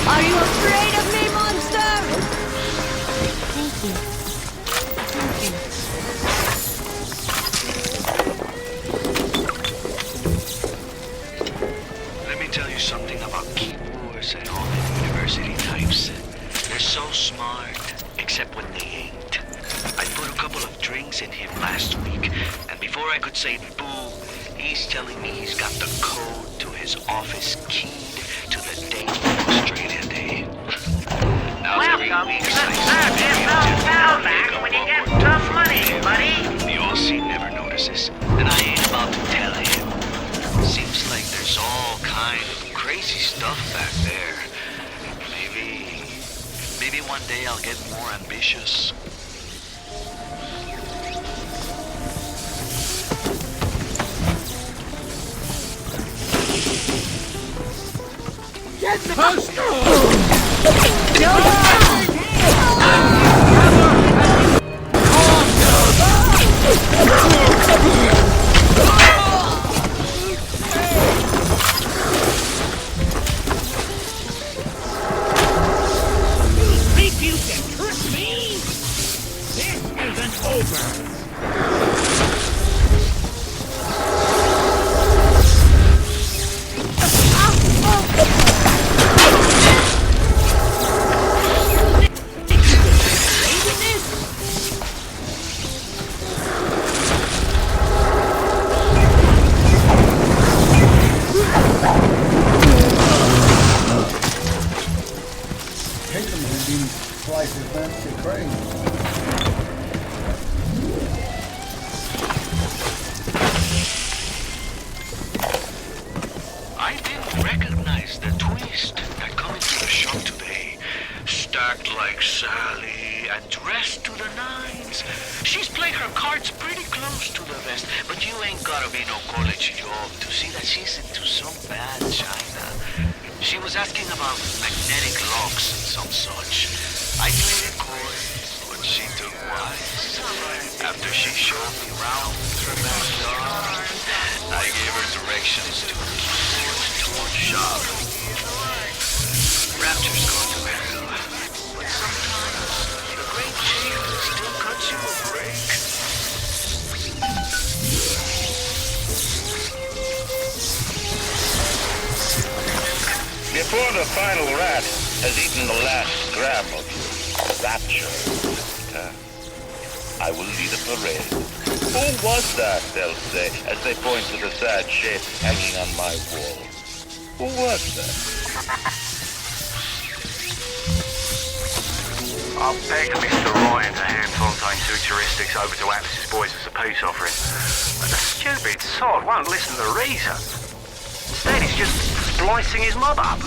Are you afraid of me, monster? Thank you.
Let me tell you something about keyboards and all the university types. They're so smart, except when they ain't. I put a couple of drinks in him last week, and before I could say boo, he's telling me he's got the code to his office keyed to the date of Australia Day. Now
Welcome to the circus of SoundCloud when you get some money, buddy.
ambitious.
Get the
You can trick me? This isn't over.
Slices, man. Shit crazy.
I didn't recognize the twist that come into the shop today. Stacked like Sally and dressed to the nines. She's played her cards pretty close to the vest, but you ain't gotta be no college job to see that she's into some bad china. She was asking about magnetic locks and some such. I played it coy, but she took wise. After she showed me round her backyard, I gave her directions to a tool shop. Raptors go to hell, but sometimes the great chief still cuts you a break.
Before the final rat has eaten the last gram of rapture, I will lead a parade. Who was that, they'll say, as they point to the sad shape hanging on my wall? Who was that?
I'll beg Mr. Ryan to hand Fontaine's heuristics over to Apis' boys as a peace offering. But the stupid sod won't listen to reason. Instead, he's just splicing his mob up,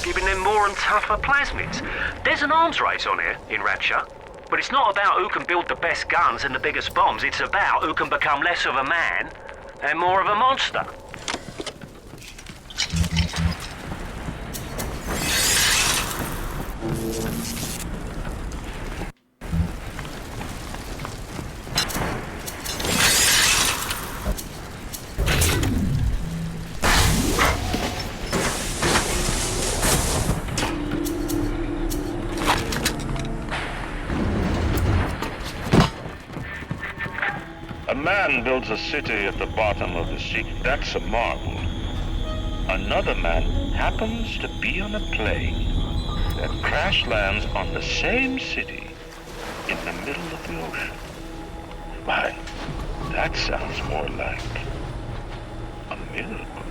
giving them more and tougher plasmids. There's an arms race on here in Rapture, but it's not about who can build the best guns and the biggest bombs. It's about who can become less of a man and more of a monster.
A man builds a city at the bottom of the sea. That's a marvel. Another man happens to be on a plane that crash lands on the same city in the middle of the ocean. Why, that sounds more like a miracle.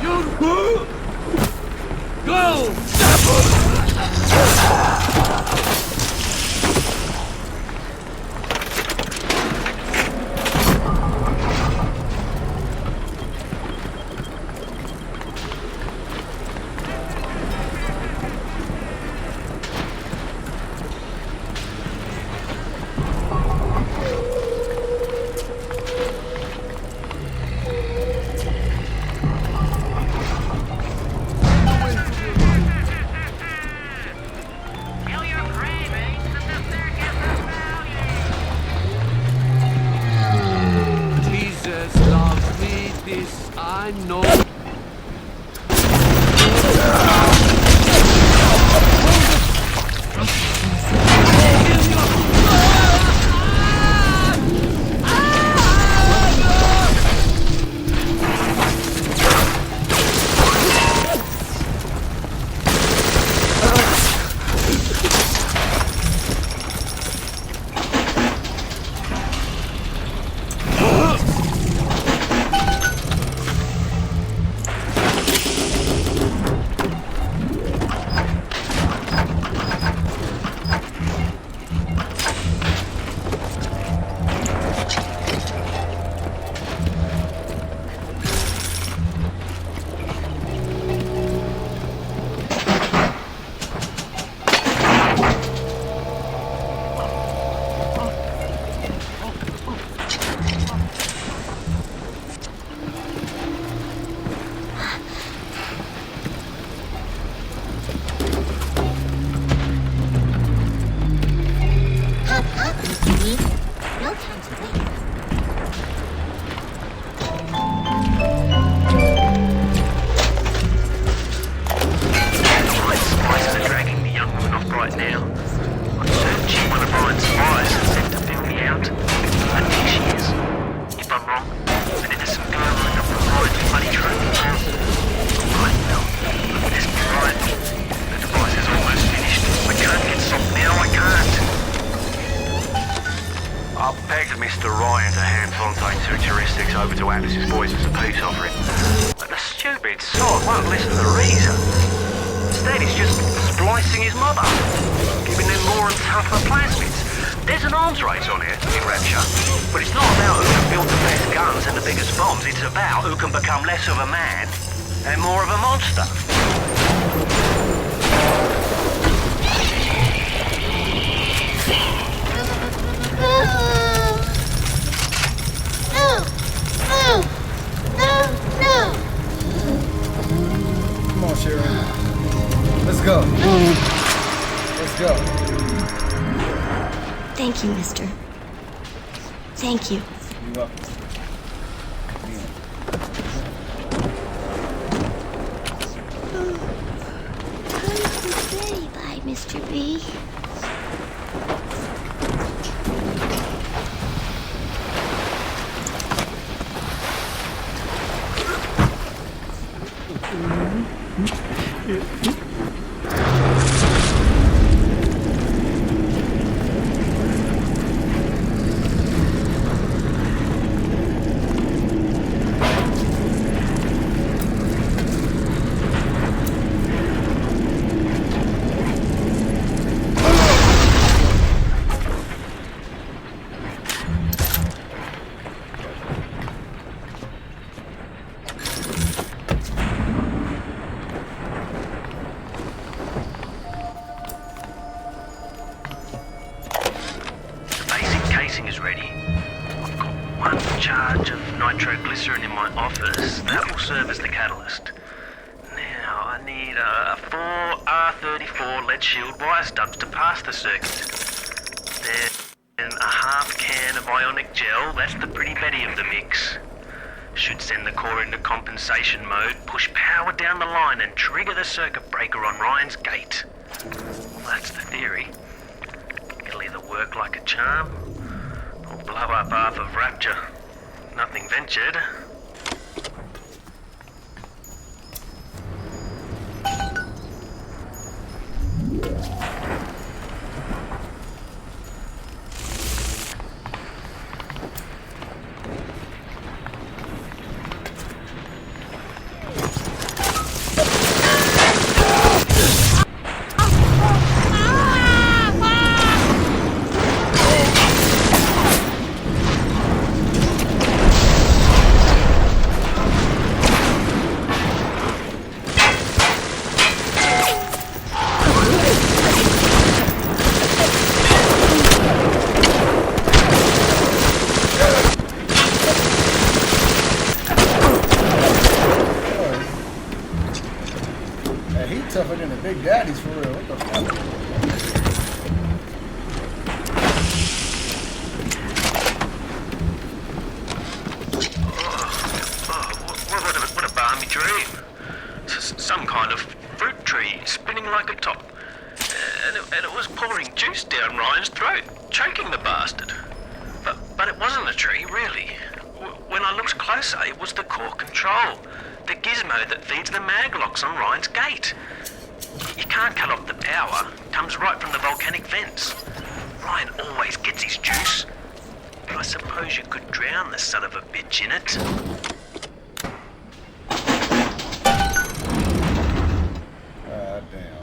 You go! I know.
Atlas's boys as a peace offering. But the stupid sod won't listen to reason. Instead, he's just splicing his mother, giving them more and tougher plasmids. There's an arms race on here in Rapture, but it's not about who can build the best guns and the biggest bombs. It's about who can become less of a man and more of a monster.
Come on, Sharon. Let's go. Let's go.
Thank you, mister. Thank you.
You're welcome.
Bye, Mr. B.
Nitroglycerin in my office. That will serve as the catalyst. Now, I need 4 R34 lead shield wire stubs to pass the circuit. Then a half can of ionic gel. That's the pretty Betty of the mix. Should send the core into compensation mode, push power down the line and trigger the circuit breaker on Ryan's gate. Well, that's the theory. It'll either work like a charm or blow up half of Rapture. Nothing ventured.
Tougher than the Big Daddies for real. What the fuck?
What a balmy dream. Some kind of fruit tree spinning like a top. And it was pouring juice down Ryan's throat, choking the bastard. But it wasn't a tree, really. When I looked closer, it was the core control. The gizmo that feeds the maglocks on Ryan's gate. You can't cut off the power. It comes right from the volcanic vents. Ryan always gets his juice. But I suppose you could drown the son of a bitch in it.
Damn.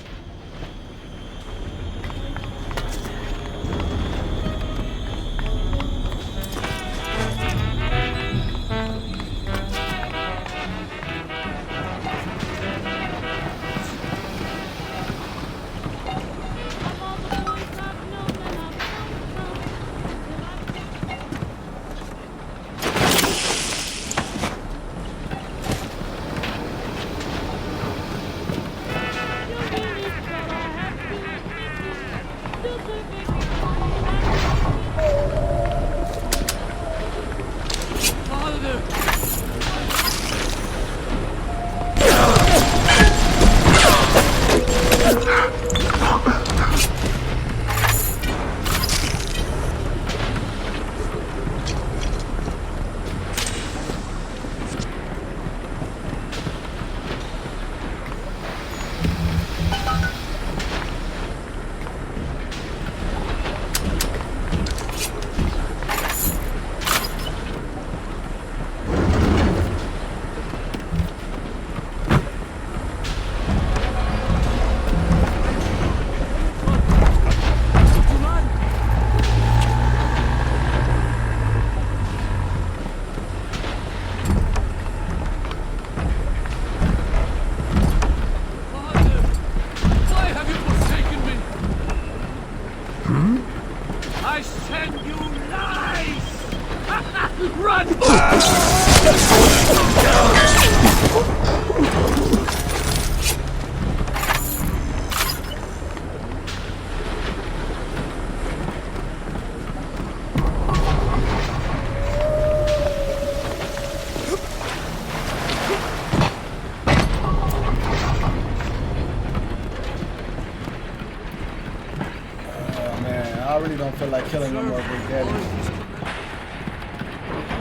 don't feel like killing no more Big Daddies.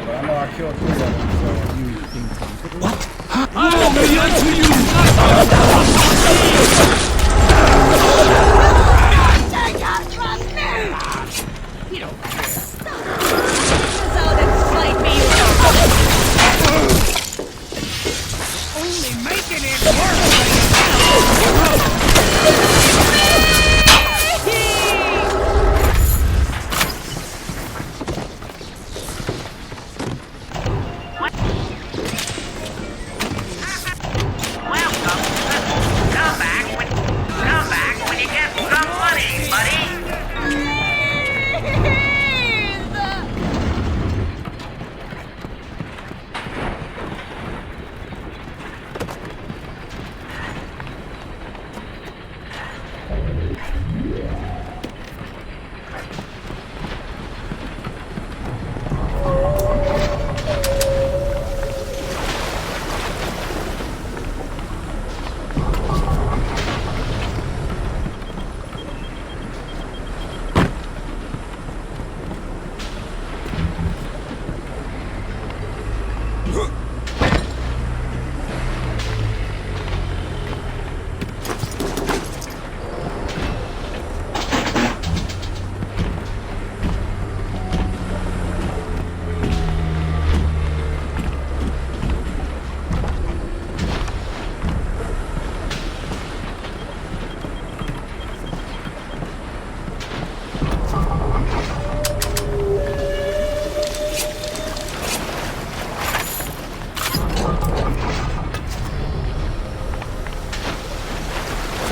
But I know I killed 3 of them, so you think what?
Allow me unto you!
Take us from me! You don't care. So exploit me, you only making it worse.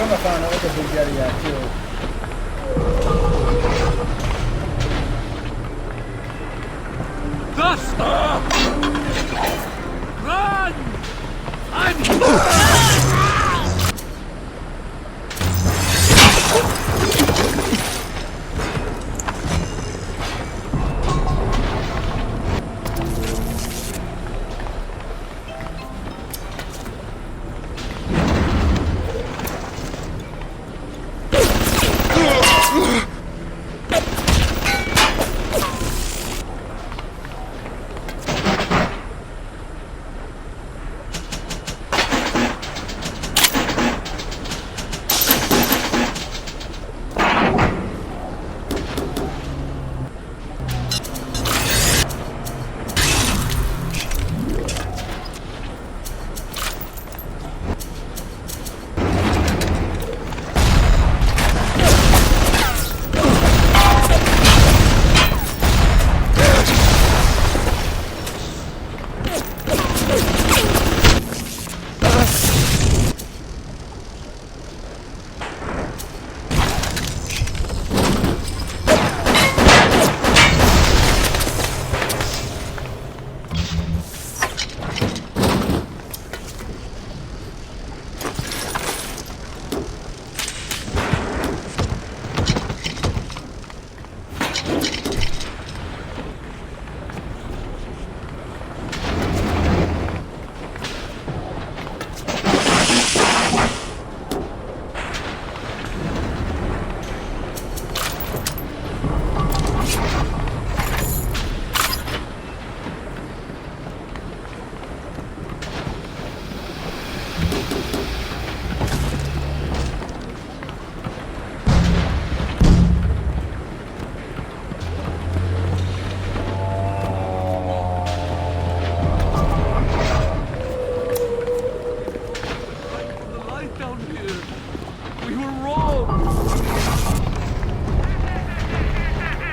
I found the other Big Daddy I killed.
Thus! Run! I'm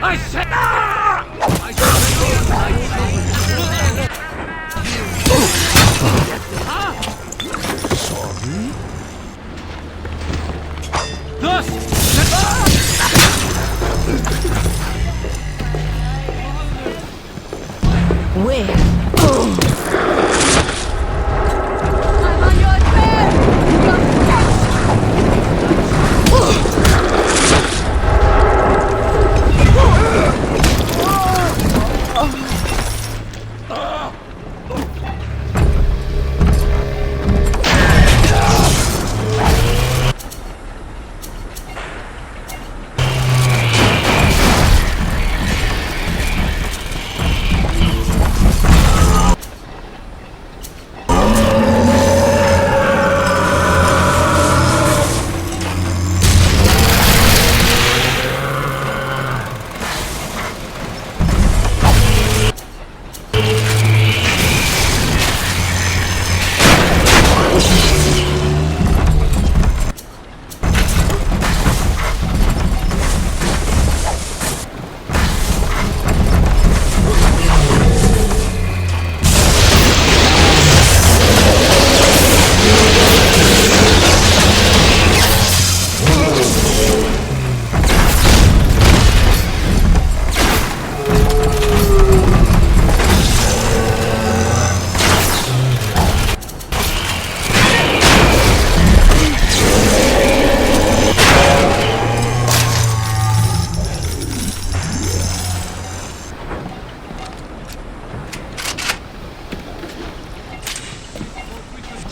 I said Sorry?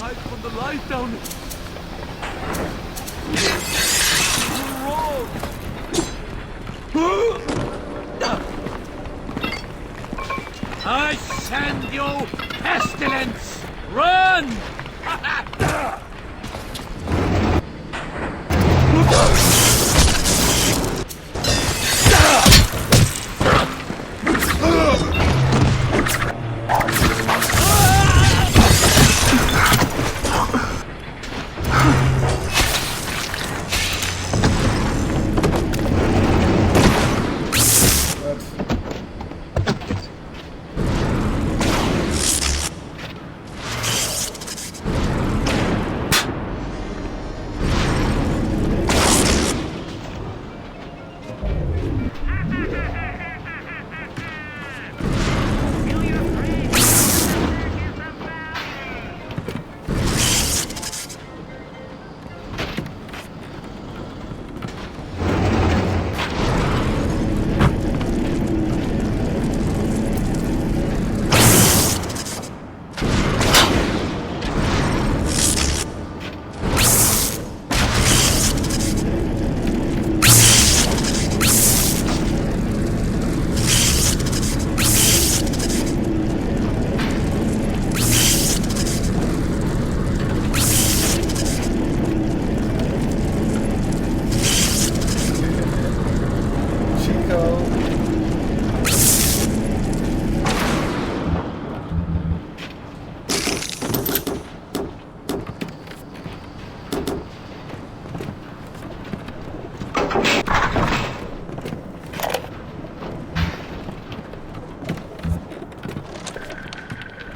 hide from the light down there. I send you pestilence! Run!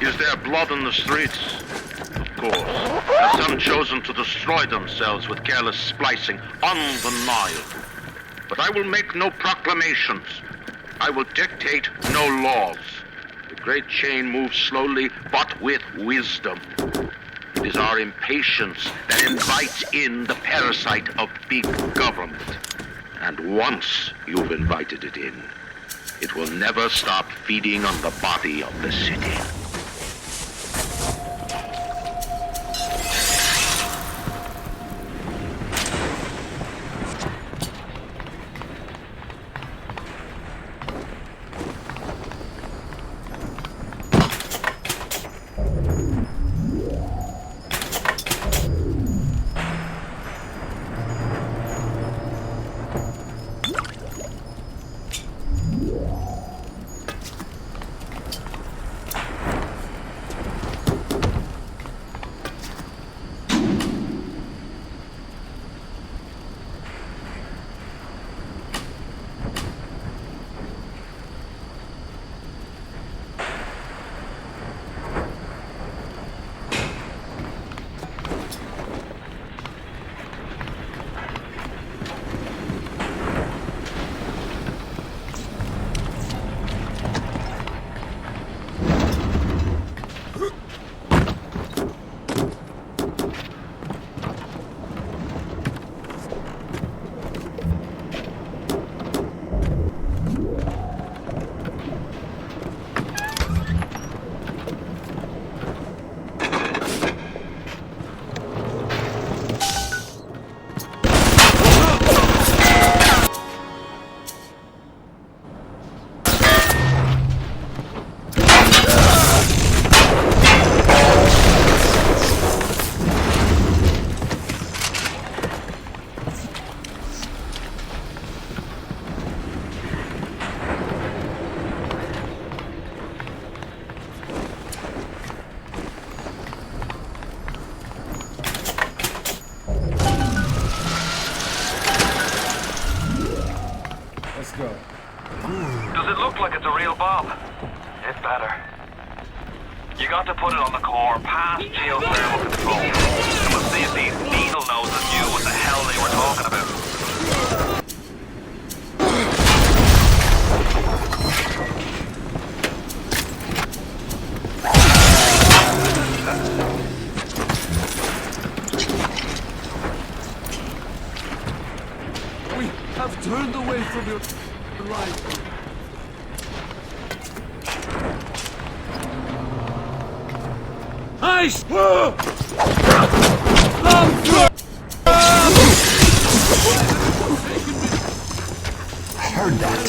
Is there blood in the streets? Of course. Have some chosen to destroy themselves with careless splicing on the Nile. But I will make no proclamations. I will dictate no laws. The great chain moves slowly, but with wisdom. It is our impatience that invites in the parasite of big government. And once you've invited it in, it will never stop feeding on the body of the city.
Does it look like it's a real bomb? It better. You got to put it on the core, past geothermal control. And we'll see if these needle noses knew what the hell they were talking about.
We have turned away from your light. I Christ!
I heard that.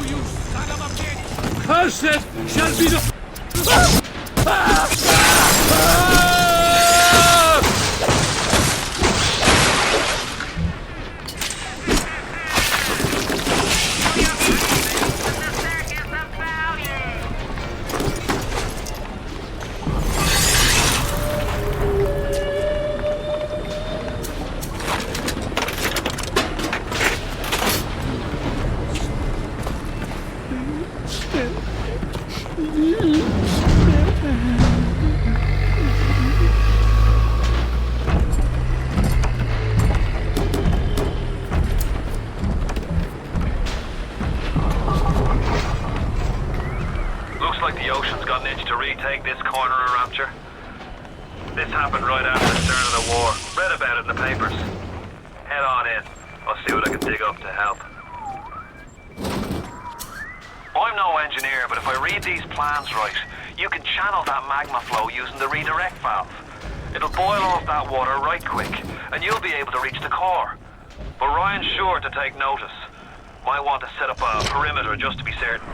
You son of a bitch! Cursed shall be the...
This happened right after the start of the war. Read about it in the papers. Head on in. I'll see what I can dig up to help. I'm no engineer, but if I read these plans right, you can channel that magma flow using the redirect valve. It'll boil off that water right quick, and you'll be able to reach the core. But Ryan's sure to take notice. Might want to set up a perimeter just to be certain.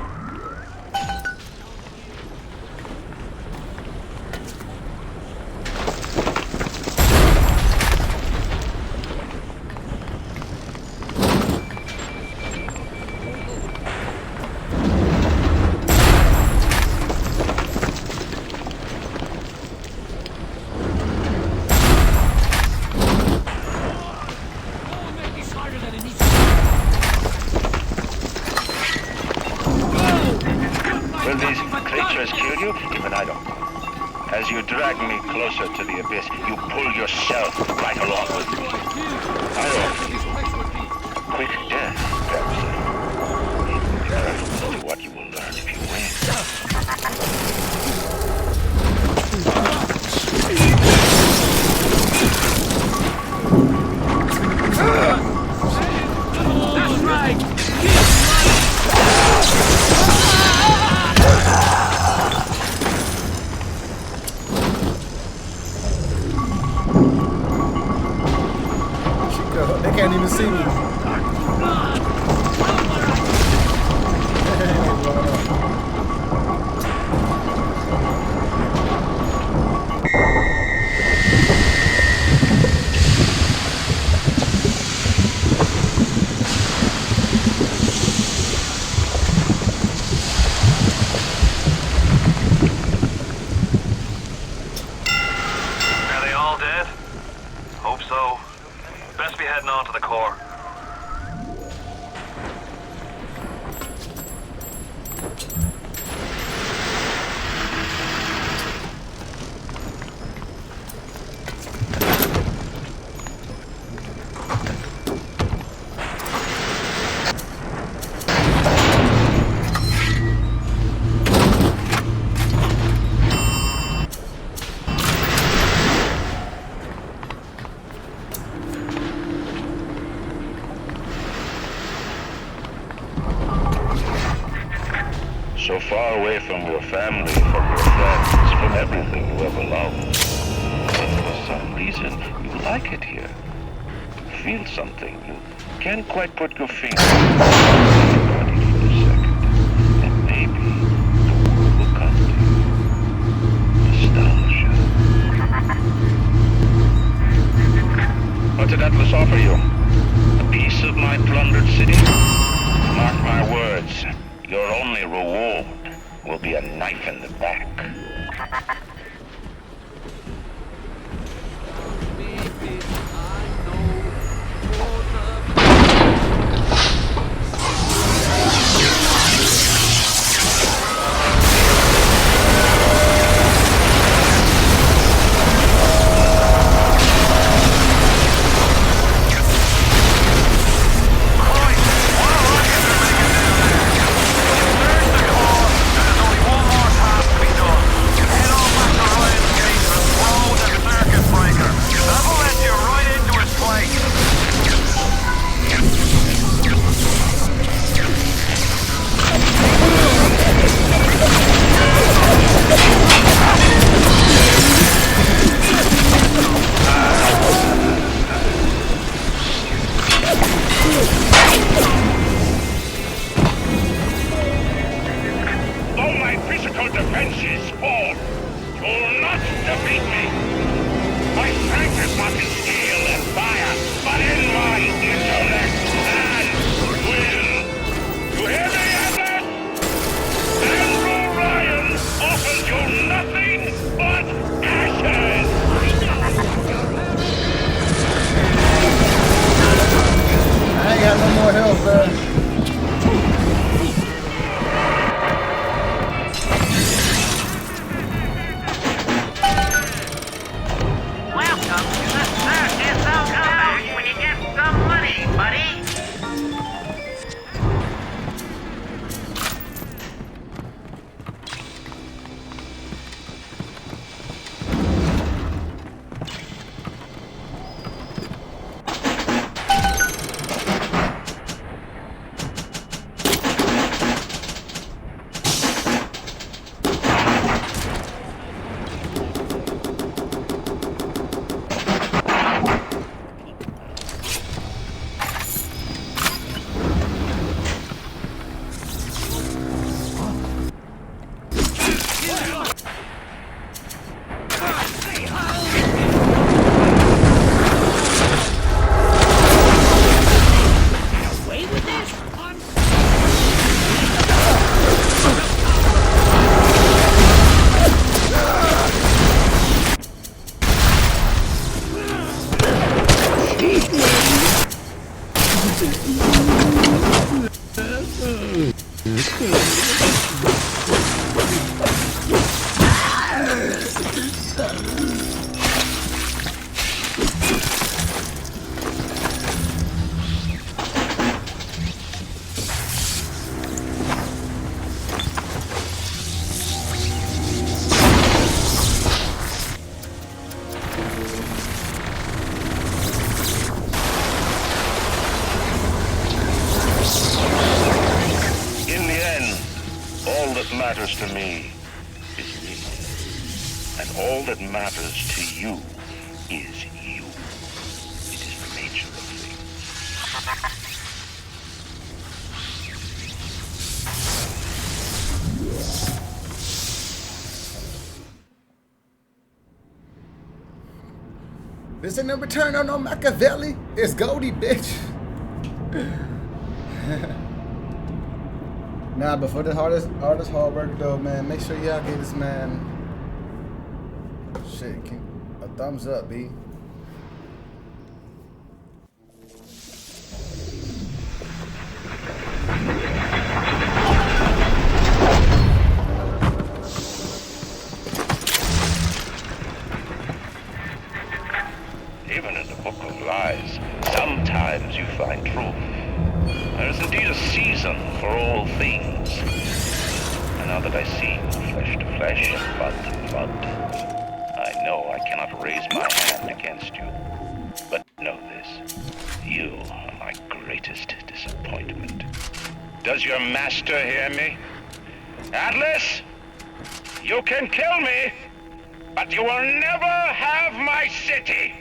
As you drag me closer to the abyss, you pull yourself right along with me. I offer you quick death, perhaps. Be careful to what you will learn if you win.
That's right!
They can't even see me.
Are they all dead? Hope so. Best be heading on to the core.
So far away from your family, from your friends, from everything you ever loved. But for some reason, you like it here. You feel something. You can't quite put your finger on your body for a second. And maybe the word will come to you. Nostalgia. What did Atlas offer you? A piece of my plundered city? Mark my words. Your only reward will be a knife in the back.
That'll let you right
defeat me. My strength is not in steel and fire, but in my intellect and will. You hear me, Atlas? Andrew Ryan offers you nothing but ashes!
I ain't got no more health, man.
Welcome to the circus of comeback when you get some money, buddy.
Matters to me is me, and all that matters to you is you. It is the nature of things.
This ain't no return on no Machiavelli. It's Goldie, bitch. Nah, but for the hardest hard work though, man, make sure y'all give this man shit, a thumbs up, B.
Even in the book of lies, sometimes you find truth. There is indeed a season for all things. And now that I see flesh to flesh and blood to blood, I know I cannot raise my hand against you. But know this, you are my greatest disappointment. Does your master hear me? Atlas, you can kill me, but you will never have my city.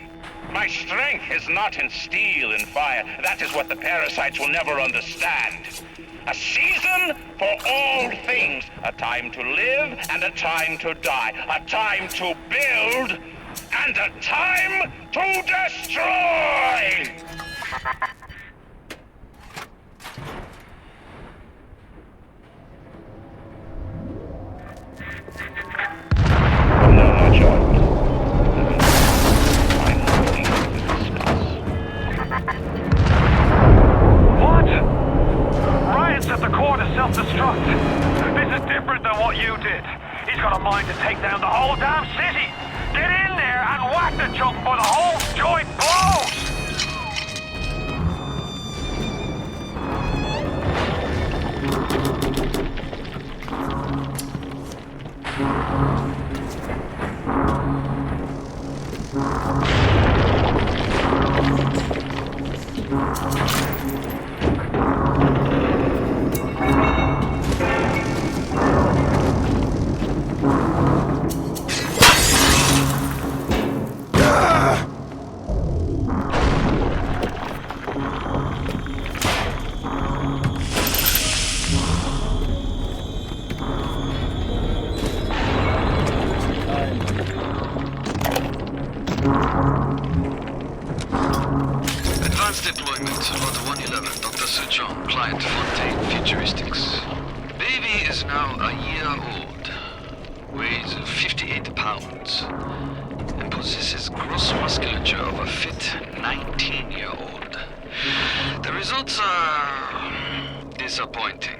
My strength is not in steel and fire. That is what the parasites will never understand. A season for all things. A time to live and a time to die. A time to build and a time to destroy! No, not John.
At the core to self-destruct. This is different than what you did. He's got a mind to take down the whole damn city. Get in there and whack the chunk for the whole joint blows!
John, client Fontaine Futuristics. Baby is now a year old, weighs 58 pounds, and possesses gross musculature of a fit 19-year-old. The results are disappointing,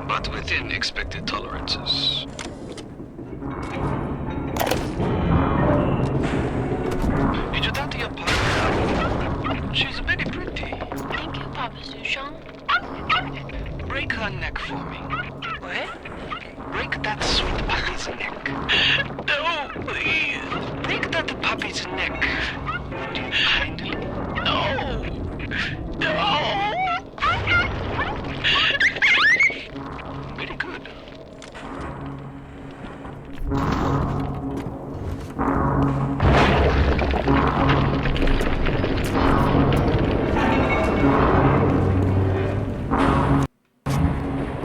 but within expected tolerances. Did you down to your partner? She's very pretty.
Thank you, Papa Sushong.
Break her neck for me. What? Break that sweet puppy's neck. No, please. Break that puppy's neck. Would you kindly? No. No. Very good.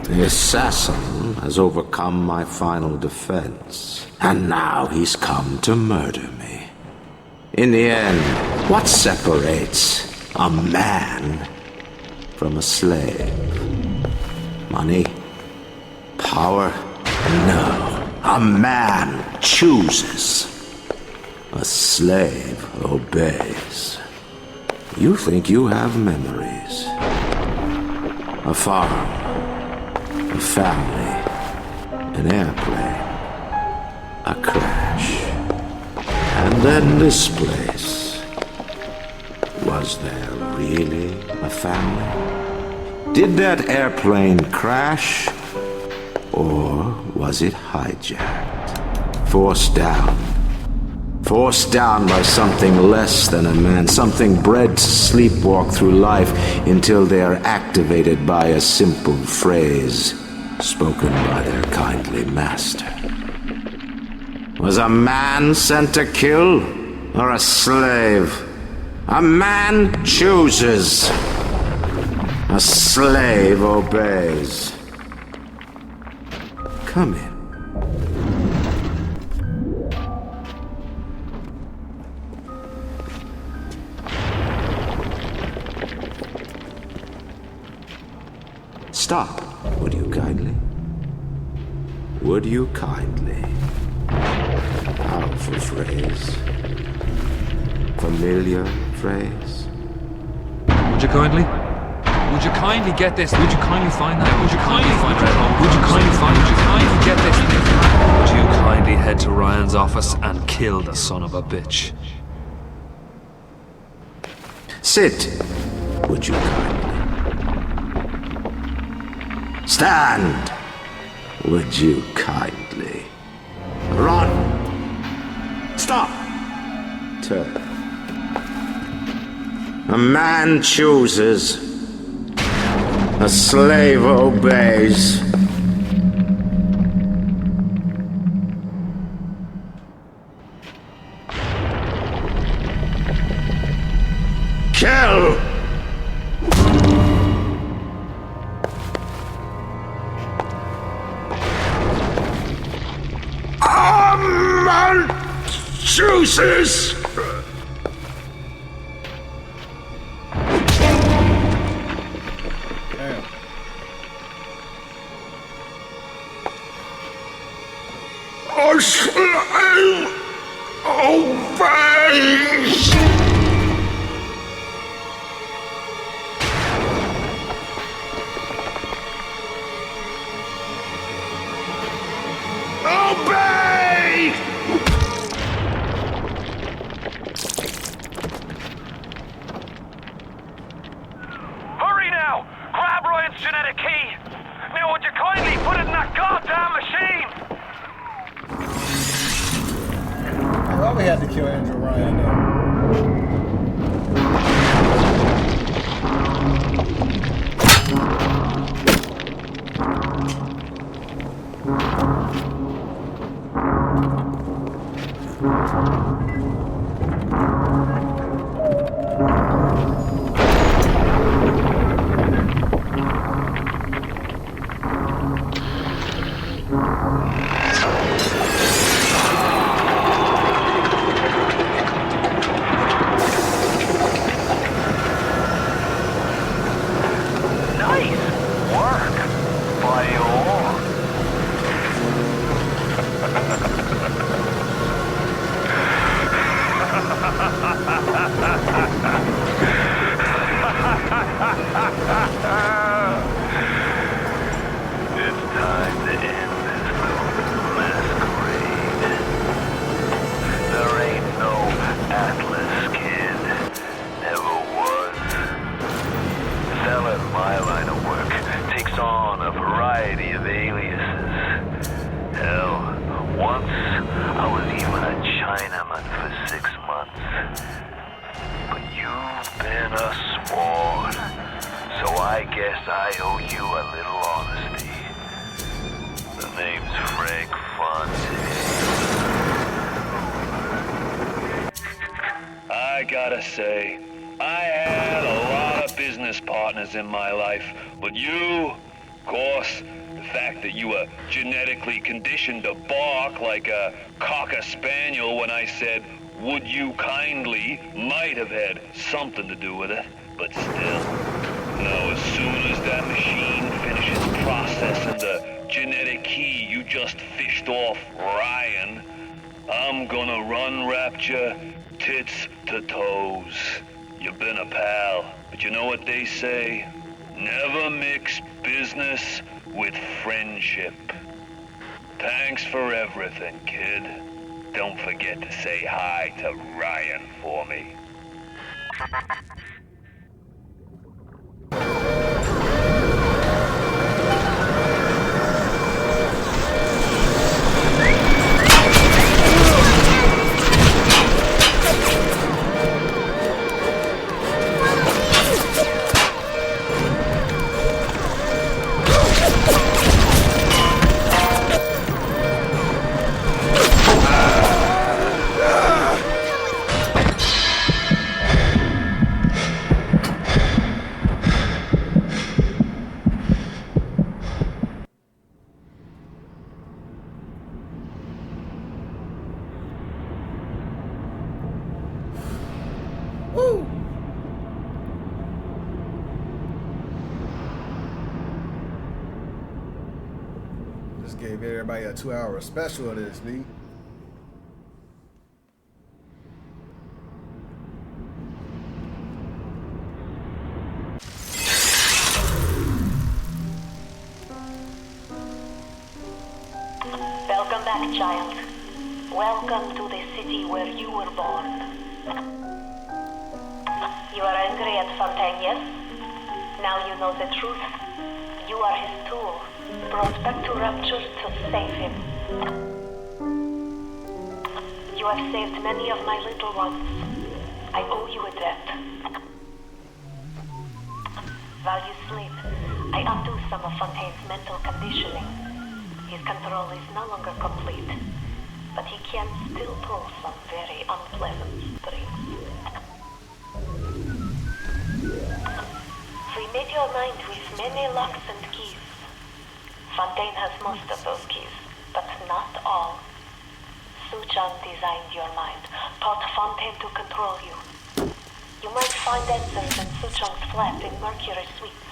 The assassin has overcome my final defense, and now he's come to murder me. In the end, what separates a man from a slave? Money? Power? No. A man chooses. A slave obeys. You think you have memories. A farm. A family, an airplane, a crash, and then this place. Was there really a family? Did that airplane crash, or was it hijacked? Forced down by something less than a man, something bred to sleepwalk through life until they are activated by a simple phrase spoken by their kindly master. Was a man sent to kill, or a slave? A man chooses. A slave obeys. Come in. Stop, would you kindly? Would you kindly? Powerful phrase. Familiar phrase.
Would you kindly? Would you kindly get this? Would you kindly find that? Would you kindly find that? Would you kindly find? Would you kindly get this? Would you kindly head to Ryan's office and kill the son of a bitch?
Sit, would you kindly? Stand, would you kindly? Run! Stop! Turn. A man chooses. A slave obeys. Kill! A man chooses! A slave obeys! Obey!
Hurry now! Grab Ryan's genetic key! Now would you kindly put it in that goddamn machine?
Why we had to kill Andrew Ryan though?
I owe you a little honesty. The name's Frank Fontaine. I gotta say, I had a lot of business partners in my life, but you, of course, the fact that you were genetically conditioned to bark like a cocker spaniel when I said, "Would you kindly," might have had something to do with it, but still. No, as soon as that machine finishes processing the genetic key you just fished off Ryan, I'm gonna run Rapture tits to toes. You've been a pal, but you know what they say? Never mix business with friendship. Thanks for everything, kid. Don't forget to say hi to Ryan for me.
Woo! Just gave everybody a 2-hour special of this, B.
Welcome back, child. Welcome to the city where you were born. You are angry at Fontaine, yes? Now you know the truth. You are his tool, brought back to Rapture to save him. You have saved many of my little ones. I owe you a debt. While you sleep, I undo some of Fontaine's mental conditioning. His control is no longer complete, but he can still pull some very unpleasant strings. We made your mind with many locks and keys. Fontaine has most of those keys, but not all. Suchong designed your mind, taught Fontaine to control you. You might find answers in Suchong's flat in Mercury Suites.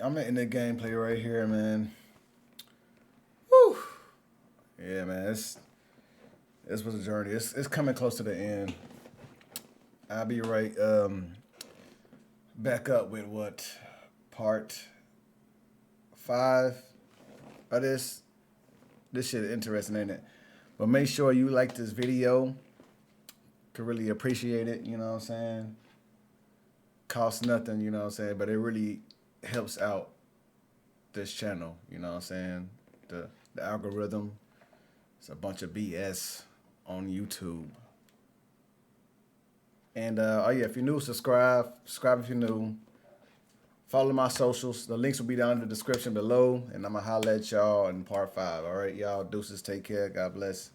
I'm in the gameplay right here, man. Woo! Yeah, man. This was a journey. It's coming close to the end. I'll be right back up with what part 5 of this. This shit is interesting, ain't it? But make sure you like this video. Could really appreciate it, you know what I'm saying? Costs nothing, you know what I'm saying? But it really helps out this channel, you know what I'm saying? The algorithm. It's a bunch of BS on YouTube. And oh yeah, if you're new, subscribe if you're new. Follow my socials. The links will be down in the description below. And I'm going to holler at y'all in part 5. All right, y'all. Deuces. Take care. God bless.